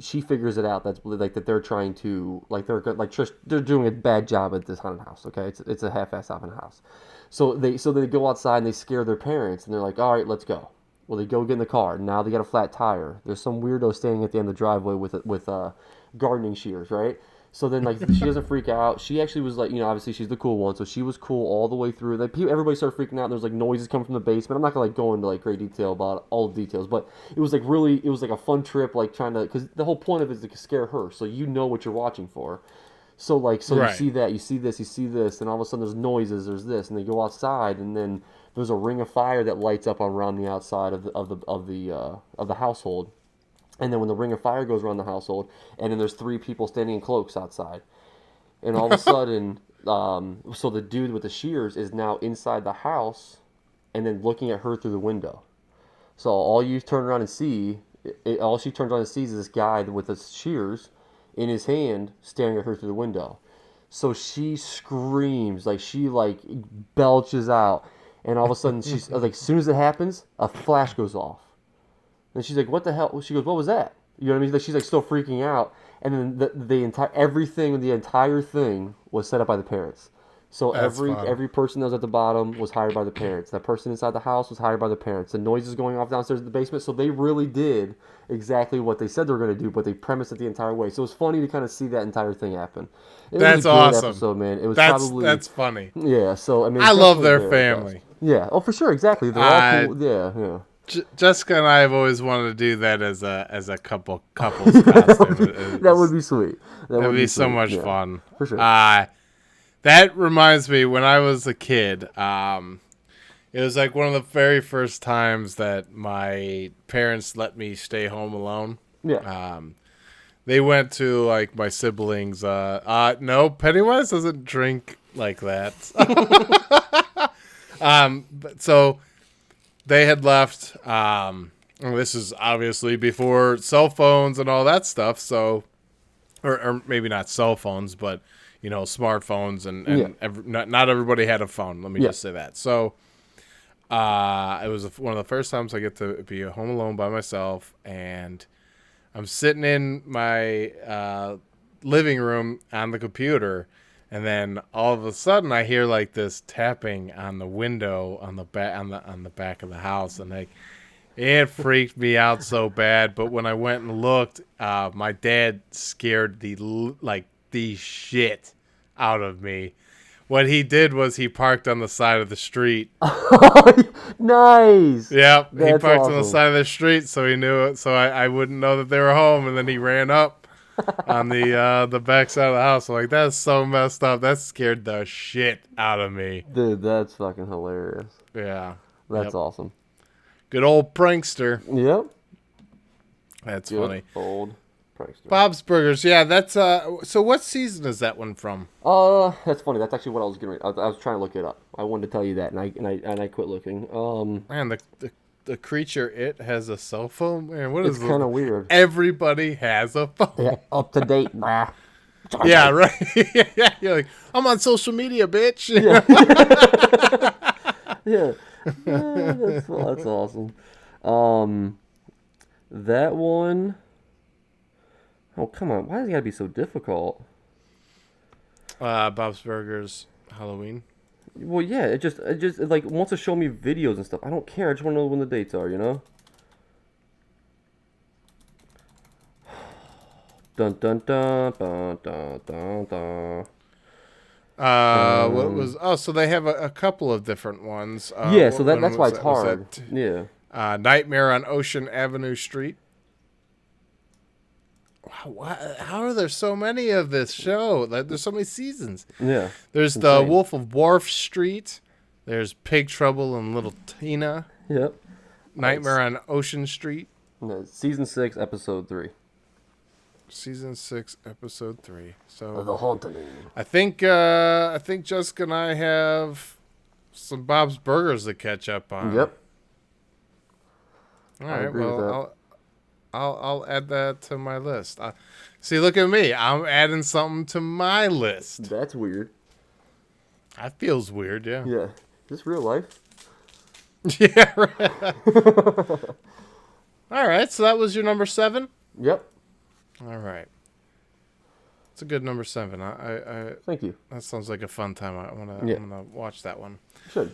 [SPEAKER 2] She figures it out, that's like that they're trying to, like, they're doing a bad job at this haunted house. Okay, it's a half-assed haunted house. So they go outside and they scare their parents, and they're like, all right, let's go. Well, they go get in the car. Now they got a flat tire. There's some weirdo standing at the end of the driveway with gardening shears, right? So then, like, she doesn't freak out. She actually was like, you know, obviously she's the cool one, so she was cool all the way through. Like, everybody started freaking out, and there's like noises coming from the basement. I'm not gonna like go into like great detail about all the details, but it was like a fun trip, like trying to, because the whole point of it is to scare her, so you know what you're watching for. So like,
[SPEAKER 1] Right.
[SPEAKER 2] You see that, you see this, and all of a sudden there's noises, there's this, and they go outside, and then there's a ring of fire that lights up around the outside of the household. And then when the ring of fire goes around the household, and then there's 3 people standing in cloaks outside. And all of a sudden, so the dude with the shears is now inside the house and then looking at her through the window. So all you turn around and see, all she turns around and sees is this guy with the shears in his hand staring at her through the window. So she screams, like she like belches out. And all of a sudden, she's like, as soon as it happens, a flash goes off. And she's like, what the hell? She goes, what was that? You know what I mean? She's like still freaking out. And then the entire thing was set up by the parents. So
[SPEAKER 1] That's fun.
[SPEAKER 2] every person that was at the bottom was hired by the parents. That person inside the house was hired by the parents. The noises going off downstairs in the basement. So they really did exactly what they said they were going to do, but they premised it the entire way. So it was funny to kind of see that entire thing happen.
[SPEAKER 1] That's
[SPEAKER 2] was a
[SPEAKER 1] awesome.
[SPEAKER 2] Good episode, man. It was
[SPEAKER 1] That's funny.
[SPEAKER 2] Yeah. So I mean,
[SPEAKER 1] I love their
[SPEAKER 2] definitely
[SPEAKER 1] family.
[SPEAKER 2] Yeah. Oh, for sure. Exactly. They're all cool. Yeah.
[SPEAKER 1] Jessica and I have always wanted to do that as a couples costume.
[SPEAKER 2] That would be sweet.
[SPEAKER 1] That would be so much fun.
[SPEAKER 2] For sure.
[SPEAKER 1] That reminds me, when I was a kid, it was like one of the very first times that my parents let me stay home alone.
[SPEAKER 2] Yeah.
[SPEAKER 1] They went to like my siblings. No, Pennywise doesn't drink like that. So they had left. This is obviously before cell phones and all that stuff. So, or maybe not cell phones, but you know, smartphones and not everybody had a phone. Let me just say that. So, it was one of the first times I get to be home alone by myself, and I'm sitting in my living room on the computer, and then all of a sudden I hear like this tapping on the window on the back of the house, and like it freaked me out so bad. But when I went and looked, my dad scared the shit out of me. What he did was he parked on the side of the street.
[SPEAKER 2] Nice.
[SPEAKER 1] Yep, he
[SPEAKER 2] That's
[SPEAKER 1] parked on the
[SPEAKER 2] awesome.
[SPEAKER 1] side of the street so he knew it, so I wouldn't know that they were home, and then he ran up on the back side of the house. I'm like, that's so messed up. That scared the shit out of me.
[SPEAKER 2] Dude, that's fucking hilarious.
[SPEAKER 1] Yeah.
[SPEAKER 2] That's
[SPEAKER 1] Yep.
[SPEAKER 2] awesome.
[SPEAKER 1] Good old prankster.
[SPEAKER 2] Yep.
[SPEAKER 1] That's
[SPEAKER 2] Good
[SPEAKER 1] funny.
[SPEAKER 2] old prankster.
[SPEAKER 1] Bob's Burgers. Yeah, that's so what season is that one from?
[SPEAKER 2] That's funny. That's actually what I was getting. I was trying to look it up. I wanted to tell you that, and I quit looking.
[SPEAKER 1] Man, the creature it has a cell phone. Man, what
[SPEAKER 2] It's
[SPEAKER 1] is
[SPEAKER 2] kind of
[SPEAKER 1] this?
[SPEAKER 2] weird.
[SPEAKER 1] Everybody has a phone.
[SPEAKER 2] Yeah, up to date, nah.
[SPEAKER 1] Yeah, right. Yeah, you're like, I'm on social media, bitch.
[SPEAKER 2] Yeah. That's awesome. That one. Oh, come on. Why does it gotta be so difficult?
[SPEAKER 1] Bob's Burgers Halloween.
[SPEAKER 2] Well, yeah, it just it, like wants to show me videos and stuff. I don't care. I just want to know when the dates are, you know? Dun dun dun dun dun dun dun.
[SPEAKER 1] What was? Oh, so they have a couple of different ones.
[SPEAKER 2] Yeah, so
[SPEAKER 1] when
[SPEAKER 2] that's why
[SPEAKER 1] was
[SPEAKER 2] it's
[SPEAKER 1] that? Was
[SPEAKER 2] hard.
[SPEAKER 1] that,
[SPEAKER 2] Yeah.
[SPEAKER 1] Nightmare on Ocean Avenue Street. Wow, how are there so many of this show? Like, there's so many seasons.
[SPEAKER 2] Yeah.
[SPEAKER 1] There's
[SPEAKER 2] It's
[SPEAKER 1] the
[SPEAKER 2] insane.
[SPEAKER 1] Wolf of Wharf Street. There's Pig Trouble in Little Tina.
[SPEAKER 2] Yep.
[SPEAKER 1] Nightmare on Ocean Street.
[SPEAKER 2] No, season 6, episode 3.
[SPEAKER 1] Season 6, episode 3. So
[SPEAKER 2] The Haunting.
[SPEAKER 1] I think Jessica and I have some Bob's Burgers to catch up on.
[SPEAKER 2] Yep.
[SPEAKER 1] All
[SPEAKER 2] I
[SPEAKER 1] right.
[SPEAKER 2] agree with
[SPEAKER 1] Well, I'll add that to my list. See, look at me. I'm adding something to my list.
[SPEAKER 2] That's weird.
[SPEAKER 1] That feels weird, yeah.
[SPEAKER 2] Yeah. Is this real life?
[SPEAKER 1] Yeah. Right. All right. So that was your number 7.
[SPEAKER 2] Yep.
[SPEAKER 1] All right. It's a good number 7.
[SPEAKER 2] Thank you.
[SPEAKER 1] That sounds like a fun time. I'm gonna watch that one.
[SPEAKER 2] Should.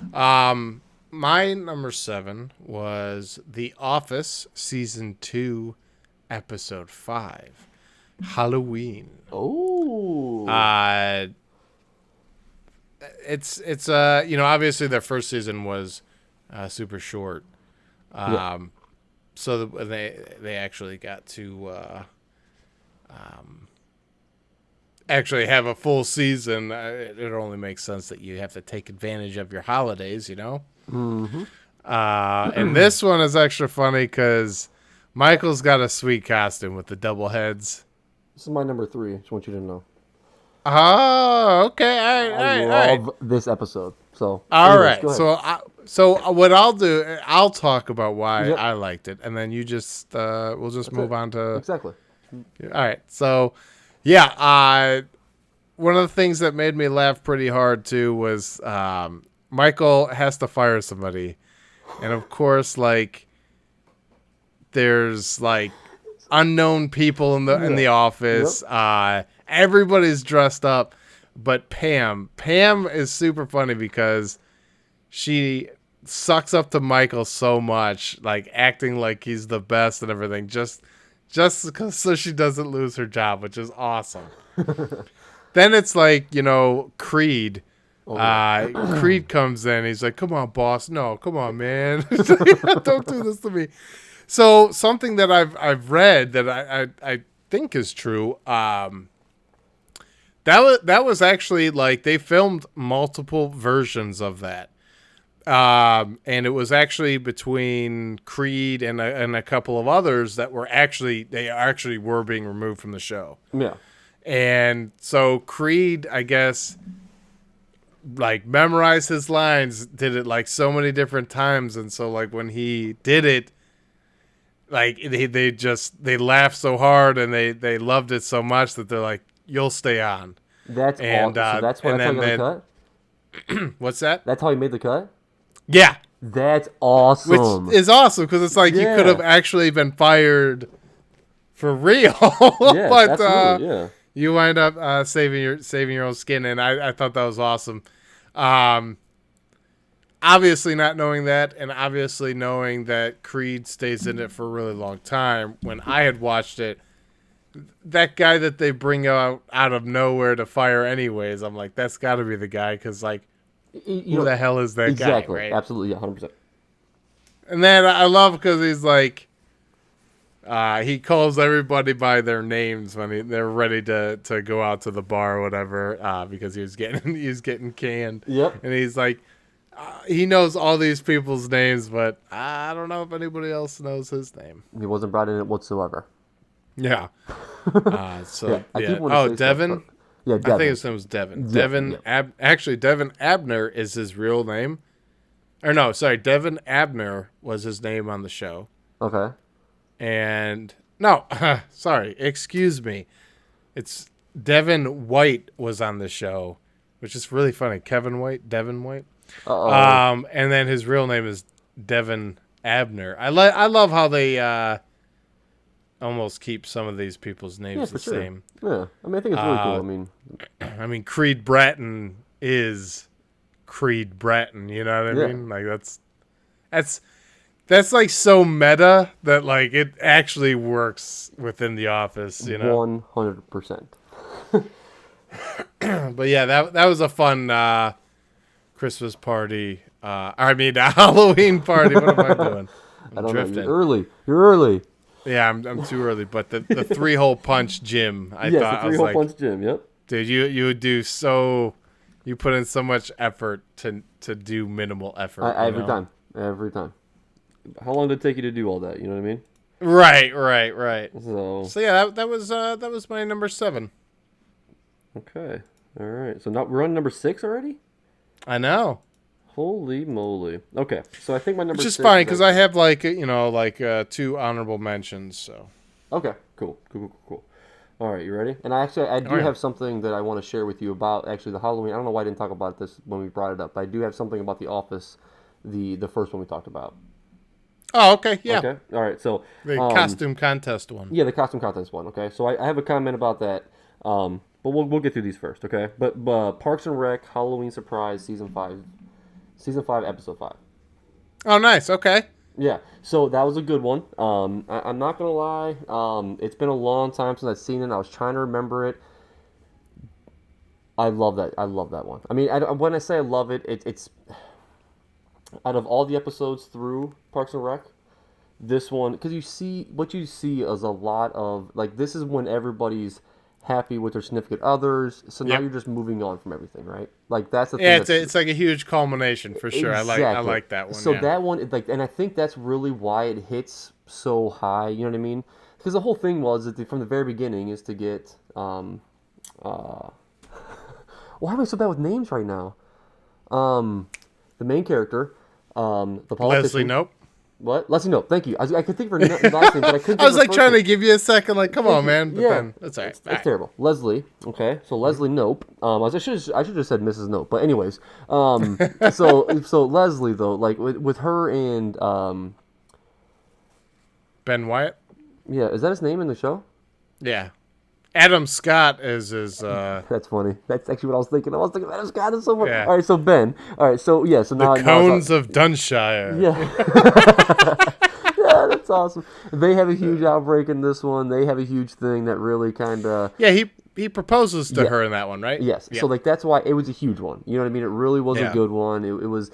[SPEAKER 1] My number 7 was The Office season 2, episode 5, Halloween.
[SPEAKER 2] Oh.
[SPEAKER 1] It's obviously their first season was super short. So they actually got to actually have a full season. It only makes sense that you have to take advantage of your holidays, you know?
[SPEAKER 2] Mm-hmm.
[SPEAKER 1] And this one is extra funny because Michael's got a sweet costume with the double heads.
[SPEAKER 2] This is my number 3. Just want you to know.
[SPEAKER 1] Oh, okay. All
[SPEAKER 2] I
[SPEAKER 1] right.
[SPEAKER 2] love this episode. So.
[SPEAKER 1] All
[SPEAKER 2] anyways,
[SPEAKER 1] right.
[SPEAKER 2] go ahead.
[SPEAKER 1] So what I'll do, I'll talk about why
[SPEAKER 2] Yep.
[SPEAKER 1] I liked it, and then you just we'll just move on to.
[SPEAKER 2] Exactly.
[SPEAKER 1] All right. So, yeah. One of the things that made me laugh pretty hard too was Michael has to fire somebody, and of course, like there's like unknown people in the office.
[SPEAKER 2] Yep.
[SPEAKER 1] Everybody's dressed up, but Pam is super funny because she sucks up to Michael so much, like acting like he's the best and everything, just because so she doesn't lose her job, which is awesome. Then it's like, Creed. Creed comes in. He's like, "Come on, boss. No, come on, man. Don't do this to me." So something that I've read that I think is true. That was actually like they filmed multiple versions of that. And it was actually between Creed and a couple of others that were actually were being removed from the show.
[SPEAKER 2] Yeah.
[SPEAKER 1] And so Creed, I guess, like memorized his lines, did it like so many different times, and so like when he did it, like they laughed so hard and they loved it so much that they're like, "You'll stay on."
[SPEAKER 2] That's
[SPEAKER 1] And,
[SPEAKER 2] awesome. So that's why
[SPEAKER 1] and
[SPEAKER 2] that's how
[SPEAKER 1] then
[SPEAKER 2] you got the cut?
[SPEAKER 1] What's that?
[SPEAKER 2] That's how you made the cut?
[SPEAKER 1] Yeah.
[SPEAKER 2] That's awesome.
[SPEAKER 1] Which is awesome because it's like you
[SPEAKER 2] Yeah.
[SPEAKER 1] could have actually been fired for real,
[SPEAKER 2] yeah,
[SPEAKER 1] but
[SPEAKER 2] absolutely, yeah.
[SPEAKER 1] you wind up saving your own skin, and I thought that was awesome. Obviously not knowing that, and obviously knowing that Creed stays in it for a really long time. When I had watched it, that guy that they bring out of nowhere to fire anyways, I'm like, that's got to be the guy, because like, who the hell is that guy, right?
[SPEAKER 2] Absolutely, yeah, 100%.
[SPEAKER 1] And then I love because he's like, he calls everybody by their names when they're ready to go out to the bar or whatever, because he was getting canned.
[SPEAKER 2] Yep.
[SPEAKER 1] And he's like, he knows all these people's names, but I don't know if anybody else knows his name.
[SPEAKER 2] He wasn't brought in it whatsoever.
[SPEAKER 1] Yeah.
[SPEAKER 2] I keep wanting to
[SPEAKER 1] Oh,
[SPEAKER 2] say
[SPEAKER 1] Devin.
[SPEAKER 2] stuff, yeah, Devin.
[SPEAKER 1] I think his name was Devin.
[SPEAKER 2] Yeah,
[SPEAKER 1] Devin.
[SPEAKER 2] yeah.
[SPEAKER 1] Actually, Devin Abner is his real name. Or no, sorry, Devin Abner was his name on the show.
[SPEAKER 2] Okay.
[SPEAKER 1] And no, sorry, excuse me. It's Devin White was on the show, which is really funny. Devin White.
[SPEAKER 2] Uh-oh.
[SPEAKER 1] And then his real name is Devin Abner. I love how they almost keep some of these people's names the same.
[SPEAKER 2] Yeah, I mean, I think it's really cool.
[SPEAKER 1] I mean, Creed Bratton is Creed Bratton. You know what I mean? Like that's like so meta that like it actually works within The Office. You know,
[SPEAKER 2] 100%.
[SPEAKER 1] But yeah, that was a fun Christmas party. I mean, a Halloween party. What am I doing?
[SPEAKER 2] I don't know. You're early.
[SPEAKER 1] Yeah, I'm too early. But the 3-hole punch gym, I
[SPEAKER 2] Yes,
[SPEAKER 1] thought
[SPEAKER 2] the
[SPEAKER 1] I was
[SPEAKER 2] 3-hole
[SPEAKER 1] like,
[SPEAKER 2] punch gym. Yep.
[SPEAKER 1] dude, you would do so. You put in so much effort to do minimal effort.
[SPEAKER 2] Every time. How long did it take you to do all that? You know what I mean?
[SPEAKER 1] Right.
[SPEAKER 2] So
[SPEAKER 1] Yeah, that was my number 7.
[SPEAKER 2] okay, all right. So now we're on number 6 already.
[SPEAKER 1] I know.
[SPEAKER 2] Holy moly. Okay, so I think my number
[SPEAKER 1] Which is
[SPEAKER 2] 6
[SPEAKER 1] fine because I have like 2 honorable mentions. So
[SPEAKER 2] okay, cool. All right, you ready? And I do have something that I want to share with you about actually the Halloween. I don't know why I didn't talk about this when we brought it up, but I do have something about The Office, the first one we talked about.
[SPEAKER 1] Oh, okay, yeah.
[SPEAKER 2] Okay, all right. So
[SPEAKER 1] the costume contest one.
[SPEAKER 2] Yeah, the costume contest one. Okay, so I have a comment about that. But we'll get through these first. Okay, but Parks and Rec Halloween Surprise season 5, episode 5.
[SPEAKER 1] Oh, nice. Okay.
[SPEAKER 2] Yeah, so that was a good one. I'm not gonna lie. It's been a long time since I've seen it. I was trying to remember it. I love that. I love that one. I mean, when I say I love it, it's out of all the episodes through Parks and Rec, this one, because you see is a lot of like, this is when everybody's happy with their significant others, so now you're just moving on from everything, right? Like that's the thing.
[SPEAKER 1] Yeah, it's like a huge culmination for sure.
[SPEAKER 2] Exactly.
[SPEAKER 1] I like that one.
[SPEAKER 2] So that one, like, and I think that's really why it hits so high. You know what I mean? Because the whole thing was that from the very beginning is to get why am I so bad with names right now? The main character, the politician.
[SPEAKER 1] Leslie Nope.
[SPEAKER 2] What? Leslie Nope. Thank you. I could think of her last name, but I couldn't.
[SPEAKER 1] I was like trying to give you a second. Like, come on, man. But
[SPEAKER 2] yeah,
[SPEAKER 1] then, that's all right.
[SPEAKER 2] It's terrible. Leslie. Okay, so Leslie Nope. I should have said Mrs. Nope, but anyways. So Leslie though, like with her and
[SPEAKER 1] Ben Wyatt.
[SPEAKER 2] Yeah, is that his name in the show?
[SPEAKER 1] Yeah. Adam Scott is his.
[SPEAKER 2] That's funny. That's actually what I was thinking. I was thinking Adam Scott is so funny.
[SPEAKER 1] Yeah.
[SPEAKER 2] All right, so Ben. All right, so yeah, so now
[SPEAKER 1] the Cones of Dunshire.
[SPEAKER 2] Yeah. Yeah, that's awesome. They have a huge outbreak in this one. They have a huge thing that really kind of.
[SPEAKER 1] Yeah, he proposes to her in that one, right?
[SPEAKER 2] Yes.
[SPEAKER 1] Yeah.
[SPEAKER 2] So like that's why it was a huge one. You know what I mean? It really was
[SPEAKER 1] Yeah.
[SPEAKER 2] a good one. It was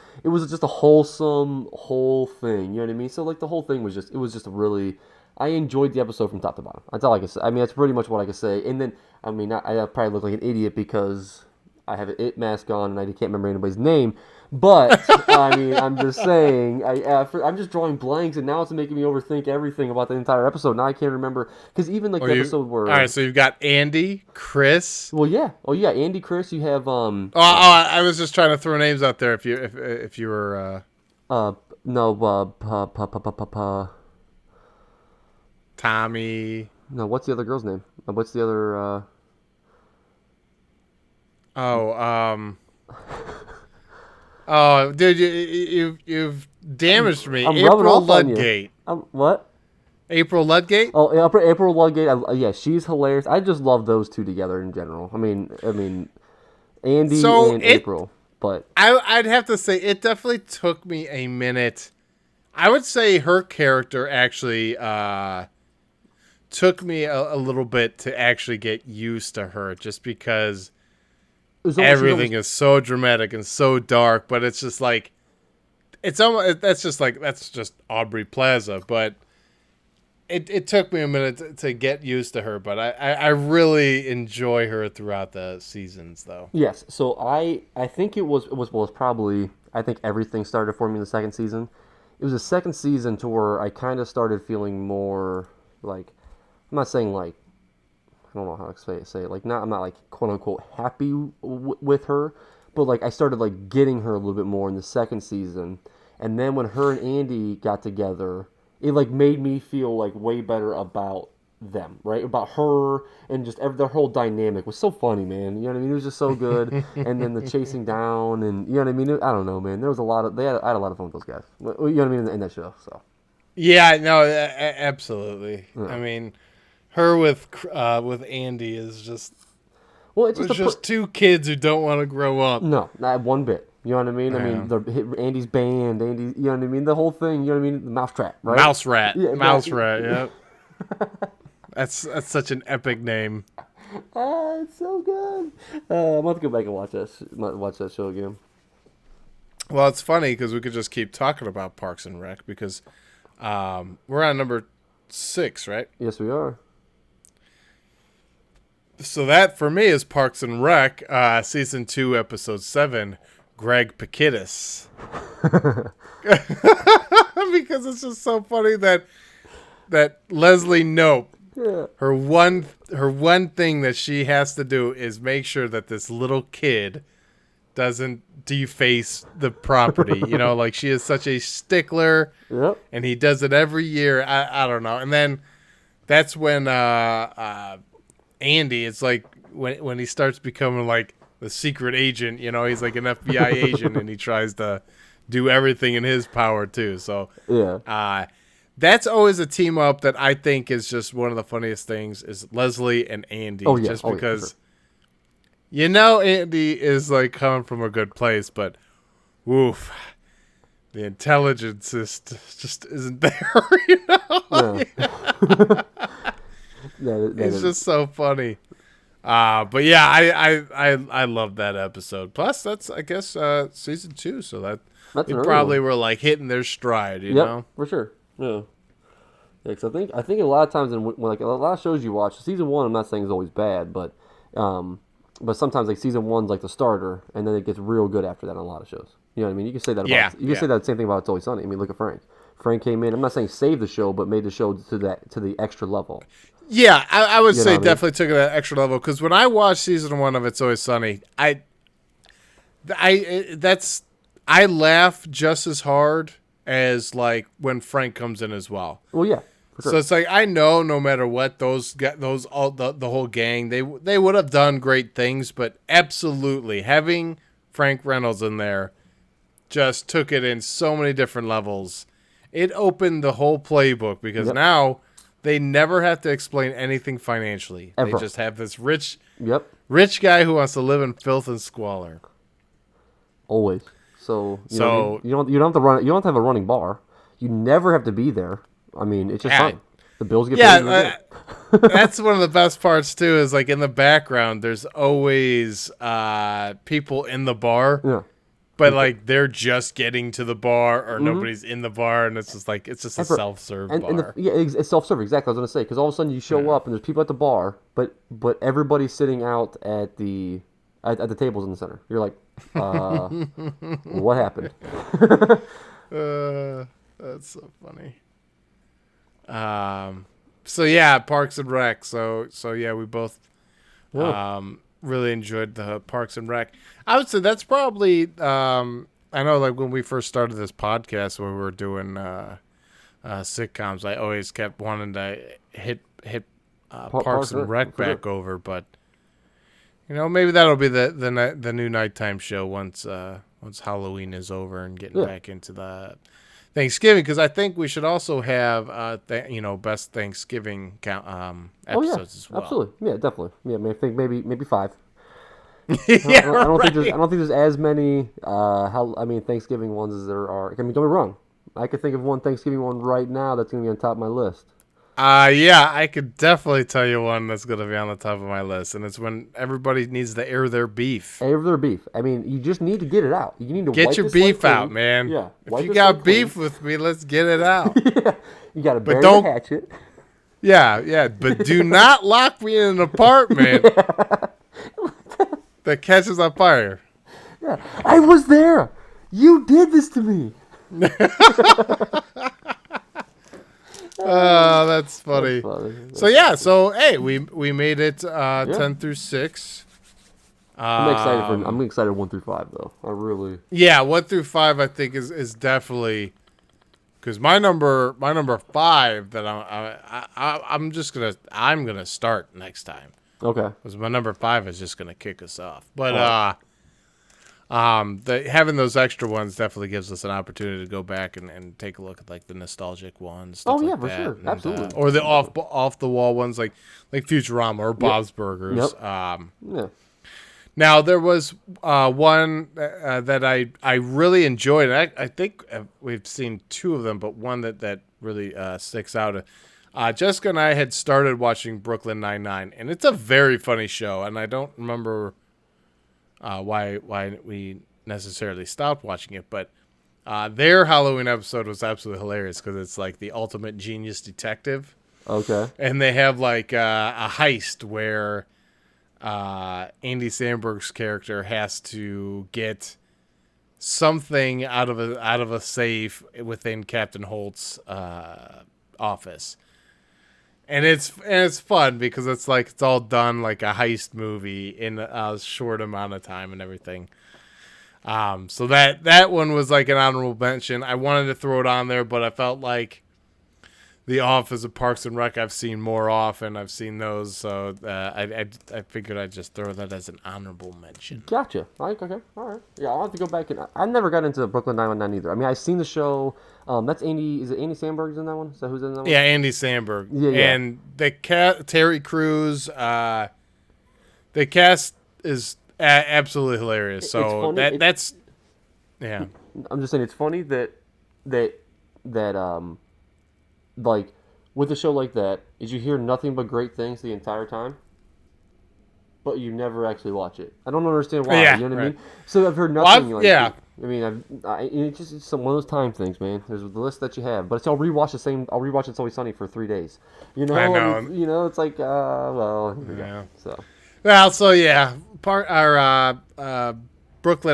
[SPEAKER 2] just a wholesome whole thing. You know what I mean? So like the whole thing was just a really. I enjoyed the episode from top to bottom. That's all I can say. I mean, that's pretty much what I can say. And then, I mean, I probably look like an idiot because I have an it mask on and I can't remember anybody's name. But I mean, I'm just saying, I'm just drawing blanks, and now it's making me overthink everything about the entire episode. Now I can't remember because even like the episode where.
[SPEAKER 1] All right, so you've got Andy, Chris.
[SPEAKER 2] Well, yeah. Oh, yeah. Andy, Chris. You have
[SPEAKER 1] I was just trying to throw names out there. If you were. Tommy.
[SPEAKER 2] No, what's the other girl's name? What's the other?
[SPEAKER 1] Oh, dude, you've damaged me.
[SPEAKER 2] I'm
[SPEAKER 1] April Ludgate.
[SPEAKER 2] What?
[SPEAKER 1] April Ludgate?
[SPEAKER 2] Oh, April Ludgate. Yeah, she's hilarious. I just love those two together in general. I mean, Andy and April. But
[SPEAKER 1] I'd have to say it definitely took me a minute. I would say her character actually took me a little bit to actually get used to her, just because everything is so dramatic and so dark. But it's just like, it's almost, that's just Aubrey Plaza. But it took me a minute to get used to her. But I really enjoy her throughout the seasons, though.
[SPEAKER 2] Yes. So I think it was probably, I think everything started for me in the second season. It was the second season to where I kind of started feeling more like, I'm not saying like, I don't know how to say it. Like, I'm not like quote unquote happy with her, but like I started like getting her a little bit more in the second season. And then when her and Andy got together, it like made me feel like way better about them, right? About her, and just their whole dynamic was so funny, man. You know what I mean? It was just so good. And then the chasing down, and you know what I mean? I don't know, man. There was a lot of, I had a lot of fun with those guys. You know what I mean, in that show. So
[SPEAKER 1] Yeah, no, absolutely.
[SPEAKER 2] Yeah.
[SPEAKER 1] I mean, her with Andy is just,
[SPEAKER 2] well, it's
[SPEAKER 1] it's just two kids who don't want to grow up.
[SPEAKER 2] no, not one bit. You know what I mean?
[SPEAKER 1] Yeah.
[SPEAKER 2] I mean, Andy's band, you know what I mean? The whole thing, you know what I mean? The mousetrap, right?
[SPEAKER 1] Mouse Rat.
[SPEAKER 2] Yeah,
[SPEAKER 1] Mouse
[SPEAKER 2] exactly.
[SPEAKER 1] Rat, yeah. That's such an epic name.
[SPEAKER 2] It's so good. I'm about to go back and watch that show again.
[SPEAKER 1] Well, it's funny because we could just keep talking about Parks and Rec, because we're on number 6, right?
[SPEAKER 2] Yes, we are.
[SPEAKER 1] So that, for me, is Parks and Rec, Season 2, Episode 7, Greg Pakidis. Because it's just so funny that Leslie Knope,
[SPEAKER 2] Yeah.
[SPEAKER 1] her one thing that she has to do is make sure that this little kid doesn't deface the property. You know, like, she is such a stickler,
[SPEAKER 2] Yep.
[SPEAKER 1] and he does it every year. I don't know. And then that's when Andy, it's like when he starts becoming like the secret agent, you know, he's like an FBI agent, and he tries to do everything in his power too. So
[SPEAKER 2] Yeah.
[SPEAKER 1] that's always a team up that I think is just one of the funniest things, is Leslie and Andy.
[SPEAKER 2] Oh, yeah.
[SPEAKER 1] Just
[SPEAKER 2] Oh, yeah, for
[SPEAKER 1] because,
[SPEAKER 2] sure.
[SPEAKER 1] you know, Andy is like coming from a good place, but woof, the intelligence just isn't there, you know?
[SPEAKER 2] Yeah.
[SPEAKER 1] It's just so funny. But yeah, I love that episode. Plus, that's, I guess, season 2, so
[SPEAKER 2] That's
[SPEAKER 1] they
[SPEAKER 2] an early
[SPEAKER 1] probably
[SPEAKER 2] one.
[SPEAKER 1] were like hitting their stride, you
[SPEAKER 2] Yep,
[SPEAKER 1] know?
[SPEAKER 2] for sure. Yeah. Yeah, 'cause I think a lot of times when like a lot of shows you watch, season 1, I'm not saying is always bad, but sometimes like season 1's like the starter, and then it gets real good after that on a lot of shows. You know what I mean? You can say that about
[SPEAKER 1] Yeah,
[SPEAKER 2] say that same thing about It's Always Sunny. I mean, look at Frank. Frank came in. I'm not saying saved the show, but made the show to the extra level.
[SPEAKER 1] Yeah, I would
[SPEAKER 2] You know
[SPEAKER 1] say
[SPEAKER 2] what I mean?
[SPEAKER 1] definitely took it to that extra level, because when I watched season 1 of It's Always Sunny, I laugh just as hard as like when Frank comes in as well.
[SPEAKER 2] Well, yeah. For sure.
[SPEAKER 1] So it's like, I know no matter what, those all the whole gang, they would have done great things, but absolutely having Frank Reynolds in there just took it in so many different levels. It opened the whole playbook, because
[SPEAKER 2] Yep.
[SPEAKER 1] now they never have to explain anything financially.
[SPEAKER 2] Ever.
[SPEAKER 1] They just have this rich
[SPEAKER 2] Yep.
[SPEAKER 1] guy who wants to live in filth and squalor.
[SPEAKER 2] Always. So you
[SPEAKER 1] So-
[SPEAKER 2] know what I mean? you don't have to run. You don't have to have a running bar. You never have to be there. I mean, it's just
[SPEAKER 1] Yeah.
[SPEAKER 2] fine. The bills get
[SPEAKER 1] Yeah,
[SPEAKER 2] paid. and you're good.
[SPEAKER 1] that's one of the best parts too. Is like in the background, there's always people in the bar,
[SPEAKER 2] Yeah.
[SPEAKER 1] but like they're just getting to the bar, or
[SPEAKER 2] Mm-hmm.
[SPEAKER 1] nobody's in the bar, and it's just a
[SPEAKER 2] And for-
[SPEAKER 1] self-serve
[SPEAKER 2] And
[SPEAKER 1] bar.
[SPEAKER 2] it's self-serve. Exactly. I was gonna say, because all of a sudden you show up and there's people at the bar, but everybody's sitting out at the tables in the center. You're like, what happened?
[SPEAKER 1] That's so funny. So yeah, Parks and Rec. So yeah, we both really enjoyed the Parks and Rec. I would say that's probably I know, like, when we first started this podcast, when we were doing sitcoms, I always kept wanting to hit Parks and Rec back over, but you know, maybe that'll be the new nighttime show once Halloween is over and getting back into the Thanksgiving, because I think we should also have best Thanksgiving episodes as well.
[SPEAKER 2] Absolutely. Yeah, definitely. Yeah, I think maybe 5.
[SPEAKER 1] Yeah,
[SPEAKER 2] I don't
[SPEAKER 1] right.
[SPEAKER 2] think there's as many Thanksgiving ones as there are. I mean, don't be wrong. I could think of one Thanksgiving one right now that's gonna be on top of my list.
[SPEAKER 1] Yeah, I could definitely tell you one that's going to be on the top of my list, and it's when everybody needs to air their beef.
[SPEAKER 2] Air their beef. I mean, you just need to get it out. You need to
[SPEAKER 1] Get
[SPEAKER 2] wipe
[SPEAKER 1] your
[SPEAKER 2] the slate
[SPEAKER 1] beef out,
[SPEAKER 2] clean.
[SPEAKER 1] man.
[SPEAKER 2] Yeah,
[SPEAKER 1] If
[SPEAKER 2] wipe
[SPEAKER 1] you
[SPEAKER 2] the
[SPEAKER 1] got
[SPEAKER 2] slate
[SPEAKER 1] beef
[SPEAKER 2] clean.
[SPEAKER 1] with me, let's get it out.
[SPEAKER 2] Yeah, you got to
[SPEAKER 1] But
[SPEAKER 2] bury
[SPEAKER 1] don't.
[SPEAKER 2] the hatchet.
[SPEAKER 1] Yeah, but do not lock me in an apartment that catches on fire.
[SPEAKER 2] Yeah, I was there. You did this to me.
[SPEAKER 1] Oh, that's funny.
[SPEAKER 2] Funny.
[SPEAKER 1] So yeah, so hey, we made it 10 through 6.
[SPEAKER 2] I'm excited 1 through 5 though. I really.
[SPEAKER 1] Yeah, 1 through 5 I think is definitely because my number 5 that I'm gonna start next time.
[SPEAKER 2] Okay.
[SPEAKER 1] Because my number 5 is just gonna kick us off. But
[SPEAKER 2] Right.
[SPEAKER 1] having those extra ones definitely gives us an opportunity to go back and take a look at like the nostalgic ones. Stuff
[SPEAKER 2] Oh, yeah,
[SPEAKER 1] like
[SPEAKER 2] for
[SPEAKER 1] that,
[SPEAKER 2] sure.
[SPEAKER 1] and,
[SPEAKER 2] Absolutely.
[SPEAKER 1] or the off the wall ones like Futurama or Bob's Burgers.
[SPEAKER 2] Yep. Yeah.
[SPEAKER 1] Now there was one that I really enjoyed. I think we've seen 2 of them, but one that really sticks out. Jessica and I had started watching Brooklyn Nine-Nine, and it's a very funny show. And I don't remember why we necessarily stopped watching it, but their Halloween episode was absolutely hilarious because it's like the ultimate genius detective,
[SPEAKER 2] Okay.
[SPEAKER 1] and they have like a heist where Andy Samberg's character has to get something out of a safe within Captain Holt's office. And it's fun because it's like it's all done like a heist movie in a short amount of time and everything. So that one was like an honorable mention. I wanted to throw it on there, but I felt like The Office of Parks and Rec I've seen more often. I've seen those, so I figured I'd just throw that as an honorable mention.
[SPEAKER 2] Gotcha. Okay. All right. Yeah, I'll have to go back and I never got into Brooklyn Nine-Nine either. I mean, I've seen the show. That's Andy. Is it Andy Samberg's in that one? Is that who's in that one?
[SPEAKER 1] Yeah, Andy Samberg.
[SPEAKER 2] Yeah.
[SPEAKER 1] And the Terry Crews. The cast is absolutely hilarious. So
[SPEAKER 2] funny.
[SPEAKER 1] that's yeah.
[SPEAKER 2] I'm just saying it's funny that like with a show like that is you hear nothing but great things the entire time, but you never actually watch it. I don't understand why.
[SPEAKER 1] Yeah,
[SPEAKER 2] You know what I
[SPEAKER 1] right.
[SPEAKER 2] mean? So I've heard nothing.
[SPEAKER 1] Well, yeah.
[SPEAKER 2] I mean, it's just one of those time things, man. There's the list that you have, but I'll rewatch It's Always Sunny for 3 days. You know,
[SPEAKER 1] I know.
[SPEAKER 2] And it's like, well, here we
[SPEAKER 1] Yeah.
[SPEAKER 2] go. So.
[SPEAKER 1] Well, so yeah, Brooklyn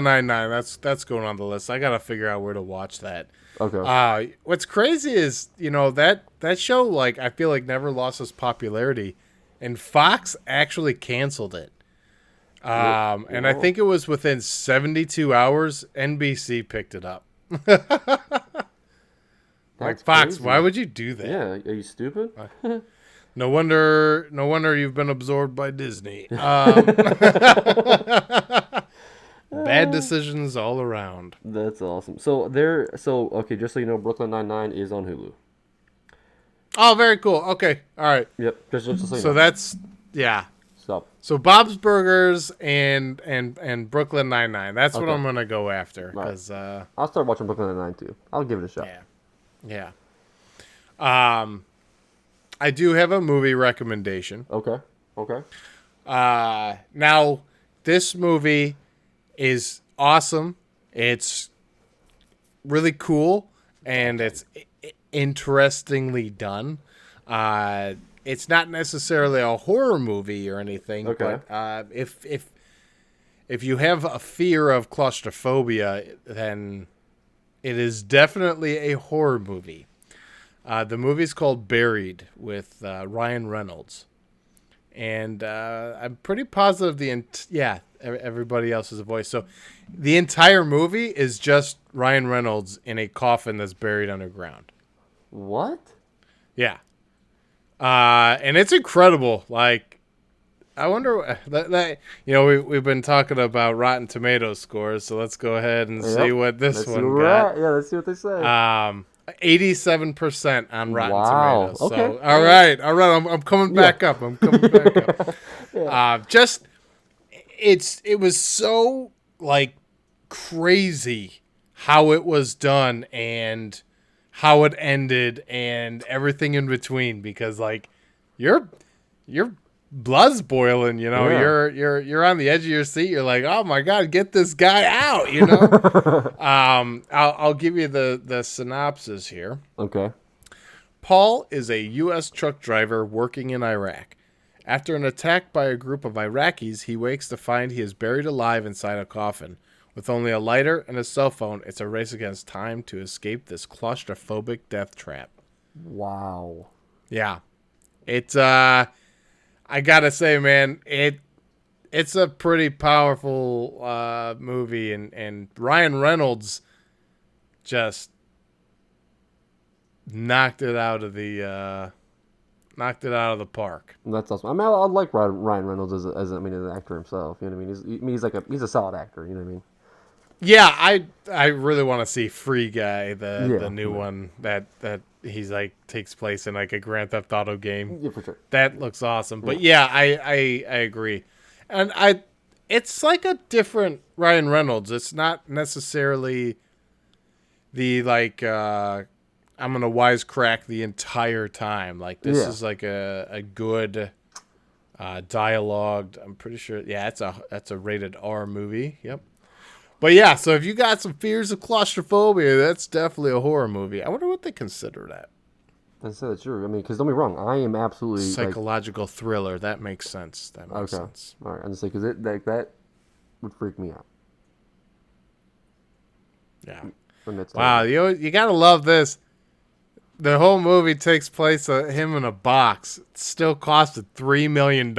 [SPEAKER 1] Nine-Nine. That's going on the list. I gotta figure out where to watch that.
[SPEAKER 2] Okay.
[SPEAKER 1] What's crazy is that show like I feel like never lost its popularity, and Fox actually canceled it. And I think it was within 72 hours, NBC picked it up. Like Fox,
[SPEAKER 2] crazy.
[SPEAKER 1] why would you do that?
[SPEAKER 2] Yeah, are you stupid?
[SPEAKER 1] No wonder you've been absorbed by Disney. Bad decisions all around.
[SPEAKER 2] That's awesome. So okay, just so you know, Brooklyn Nine-Nine is on Hulu.
[SPEAKER 1] Oh, very cool. Okay, all right.
[SPEAKER 2] Yep, just so you
[SPEAKER 1] So
[SPEAKER 2] know.
[SPEAKER 1] that's yeah.
[SPEAKER 2] So
[SPEAKER 1] So Bob's Burgers and Brooklyn Nine-Nine. That's what
[SPEAKER 2] Okay.
[SPEAKER 1] I'm gonna go after
[SPEAKER 2] Right.
[SPEAKER 1] because
[SPEAKER 2] I'll start watching Brooklyn Nine-Nine too. I'll give it a shot.
[SPEAKER 1] yeah. I do have a movie recommendation.
[SPEAKER 2] Okay.
[SPEAKER 1] Now this movie is awesome. It's really cool and it's interestingly done. It's not necessarily a horror movie or anything,
[SPEAKER 2] Okay.
[SPEAKER 1] but if you have a fear of claustrophobia, then it is definitely a horror movie. The movie's called Buried with Ryan Reynolds, and I'm pretty positive everybody else's voice. So the entire movie is just Ryan Reynolds in a coffin that's buried underground.
[SPEAKER 2] What?
[SPEAKER 1] Yeah. And it's incredible. Like, I wonder that we've been talking about Rotten Tomatoes scores, so let's go ahead and see what this
[SPEAKER 2] Let's see
[SPEAKER 1] one
[SPEAKER 2] where we're
[SPEAKER 1] got.
[SPEAKER 2] at. Yeah, let's see what they say.
[SPEAKER 1] 87% on Rotten
[SPEAKER 2] Wow.
[SPEAKER 1] Tomatoes.
[SPEAKER 2] Okay.
[SPEAKER 1] So, all right. I'm coming back up. I'm coming back up. It was so like crazy how it was done and how it ended and everything in between, because like your blood's boiling, you know.
[SPEAKER 2] Yeah.
[SPEAKER 1] You're on the edge of your seat. You're like, oh my god, get this guy out, you know. I'll give you the synopsis here.
[SPEAKER 2] Okay.
[SPEAKER 1] Paul is a U.S. truck driver working in Iraq. After an attack by a group of Iraqis, he wakes to find he is buried alive inside a coffin. With only a lighter and a cell phone, it's a race against time to escape this claustrophobic death trap.
[SPEAKER 2] Wow.
[SPEAKER 1] Yeah. It's I gotta say, man, it's a pretty powerful movie, and Ryan Reynolds just knocked it out of the park.
[SPEAKER 2] That's awesome. I mean, I like Ryan Reynolds as an actor himself. You know what I mean? He's a solid actor. You know what I mean?
[SPEAKER 1] Yeah, I really want to see Free Guy, the
[SPEAKER 2] Yeah,
[SPEAKER 1] new one that he's like takes place in like a Grand Theft Auto game.
[SPEAKER 2] Yeah, for sure.
[SPEAKER 1] That looks awesome. But yeah, I agree. And it's like a different Ryan Reynolds. It's not necessarily the like I'm gonna wisecrack the entire time. Like this is like a good dialogued. I'm pretty sure. Yeah, that's a rated R movie. Yep. But yeah, so if you got some fears of claustrophobia, that's definitely a horror movie. I wonder what they consider that.
[SPEAKER 2] I say that's true. I mean, because don't be wrong, I am absolutely
[SPEAKER 1] Psychological thriller. That makes sense. That makes
[SPEAKER 2] okay.
[SPEAKER 1] sense.
[SPEAKER 2] All right, I'm just saying because that would freak me out.
[SPEAKER 1] Yeah.
[SPEAKER 2] Wow,
[SPEAKER 1] you gotta love this. The whole movie takes place him in a box. It still costed $3 million.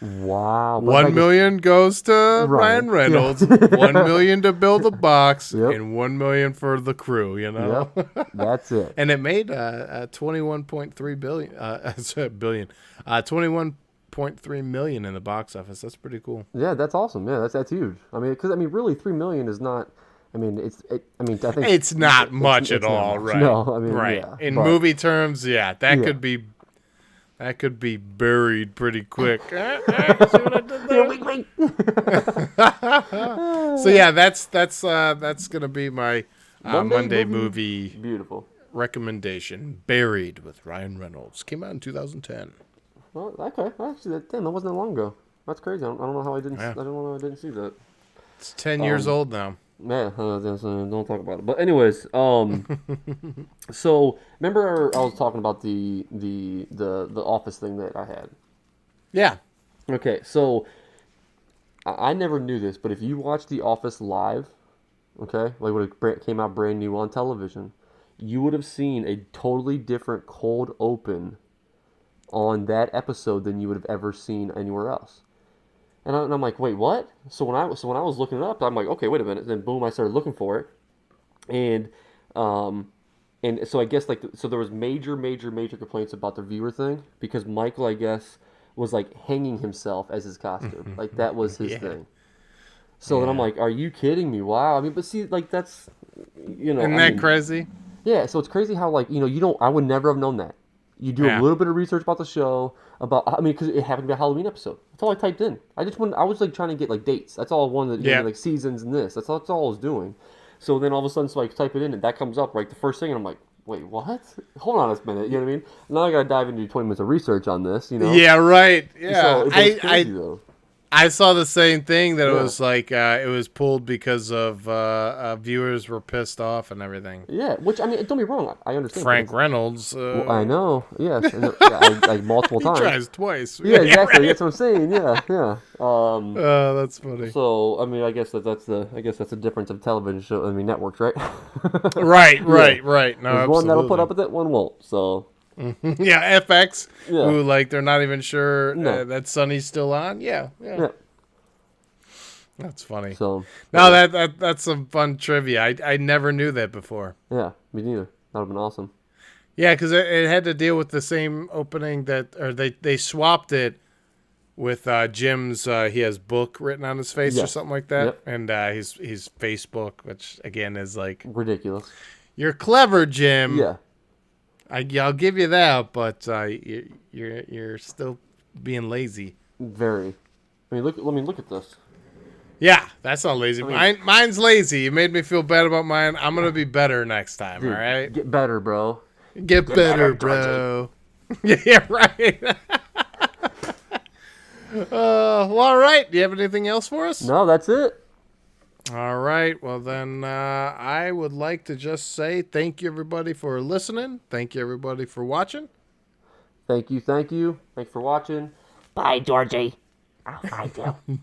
[SPEAKER 2] Wow.
[SPEAKER 1] $1 million goes to Ryan Reynolds, $1 million to build the box, and $1 million for the crew. You know,
[SPEAKER 2] that's it.
[SPEAKER 1] And it made 21.3 billion, 21.3 million in the box office. That's pretty cool.
[SPEAKER 2] Yeah, that's awesome. Yeah, that's huge. I mean, because really, $3 million is not. I mean, I think
[SPEAKER 1] it's not much at all, right?
[SPEAKER 2] No, I mean,
[SPEAKER 1] right.
[SPEAKER 2] Yeah,
[SPEAKER 1] in movie terms, yeah, that could be. That could be buried pretty quick. See what I did there?
[SPEAKER 2] Wait.
[SPEAKER 1] So yeah, that's gonna be my Monday movie
[SPEAKER 2] beautiful
[SPEAKER 1] recommendation. Buried with Ryan Reynolds came out in 2010.
[SPEAKER 2] Well, okay, actually, that wasn't that long ago. That's crazy. I don't know how I didn't. I don't know how I didn't see that.
[SPEAKER 1] It's 10 years old now.
[SPEAKER 2] Yeah, don't talk about it. But anyways, so remember I was talking about the office thing that I had.
[SPEAKER 1] Yeah.
[SPEAKER 2] Okay, so I never knew this, but if you watch The Office live, okay, like when it came out brand new on television, you would have seen a totally different cold open on that episode than you would have ever seen anywhere else. And I'm like, wait, what? So when I was looking it up, I'm like, okay, wait a minute. Then boom, I started looking for it, and so I guess so there was major complaints about the viewer thing because Michael, I guess, was like hanging himself as his costume, like that was his thing. So then I'm like, are you kidding me? Wow. I mean, but see, like that's,
[SPEAKER 1] isn't that crazy?
[SPEAKER 2] Yeah. So it's crazy how I would never have known that. You do a little bit of research about the show, because it happened to be a Halloween episode. That's all I typed in. I was like trying to get like dates. That's all I wanted, like seasons and this. That's all I was doing. So then all of a sudden, so I type it in and that comes up like the first thing, and I'm like, wait, what? Hold on a minute. You know what I mean? Now I gotta dive into 20 minutes of research on this.
[SPEAKER 1] Yeah, right. Yeah,
[SPEAKER 2] so it's crazy, though.
[SPEAKER 1] I saw the same thing that it was like it was pulled because of viewers were pissed off and everything.
[SPEAKER 2] Yeah, which I mean, don't be wrong, I understand.
[SPEAKER 1] Frank Reynolds.
[SPEAKER 2] Well, I know, yes, like multiple times.
[SPEAKER 1] He tries twice.
[SPEAKER 2] Yeah, exactly.
[SPEAKER 1] Right?
[SPEAKER 2] That's what I'm saying. Yeah.
[SPEAKER 1] That's funny.
[SPEAKER 2] So I mean, I guess that's the difference of television show. I mean, networks, right?
[SPEAKER 1] Right. No,
[SPEAKER 2] There's
[SPEAKER 1] absolutely.
[SPEAKER 2] one that'll put up with it, one won't. So.
[SPEAKER 1] Yeah, FX. Yeah. Who they're not even sure that Sonny's still on. Yeah. That's funny.
[SPEAKER 2] So
[SPEAKER 1] no, that's some fun trivia. I never knew that before.
[SPEAKER 2] Yeah, me neither. That would have been awesome.
[SPEAKER 1] Yeah, because it had to deal with the same opening they swapped it with Jim's. He has book written on his face or something like that, and his Facebook, which again is like
[SPEAKER 2] ridiculous.
[SPEAKER 1] You're clever, Jim.
[SPEAKER 2] Yeah.
[SPEAKER 1] I'll give you that, but you're still being lazy.
[SPEAKER 2] Very. I mean, look at this.
[SPEAKER 1] Yeah, that's not lazy. Mine's lazy. You made me feel bad about mine. I'm gonna be better next time.
[SPEAKER 2] Dude,
[SPEAKER 1] all right.
[SPEAKER 2] get better, bro.
[SPEAKER 1] Get better, bro. Yeah, right. Well, all right. Do you have anything else for us?
[SPEAKER 2] No, that's it.
[SPEAKER 1] All right. Well, then I would like to just say thank you, everybody, for listening. Thank you, everybody, for watching.
[SPEAKER 2] Thank you. Thanks for watching.
[SPEAKER 3] Bye, Georgie. I'll find you.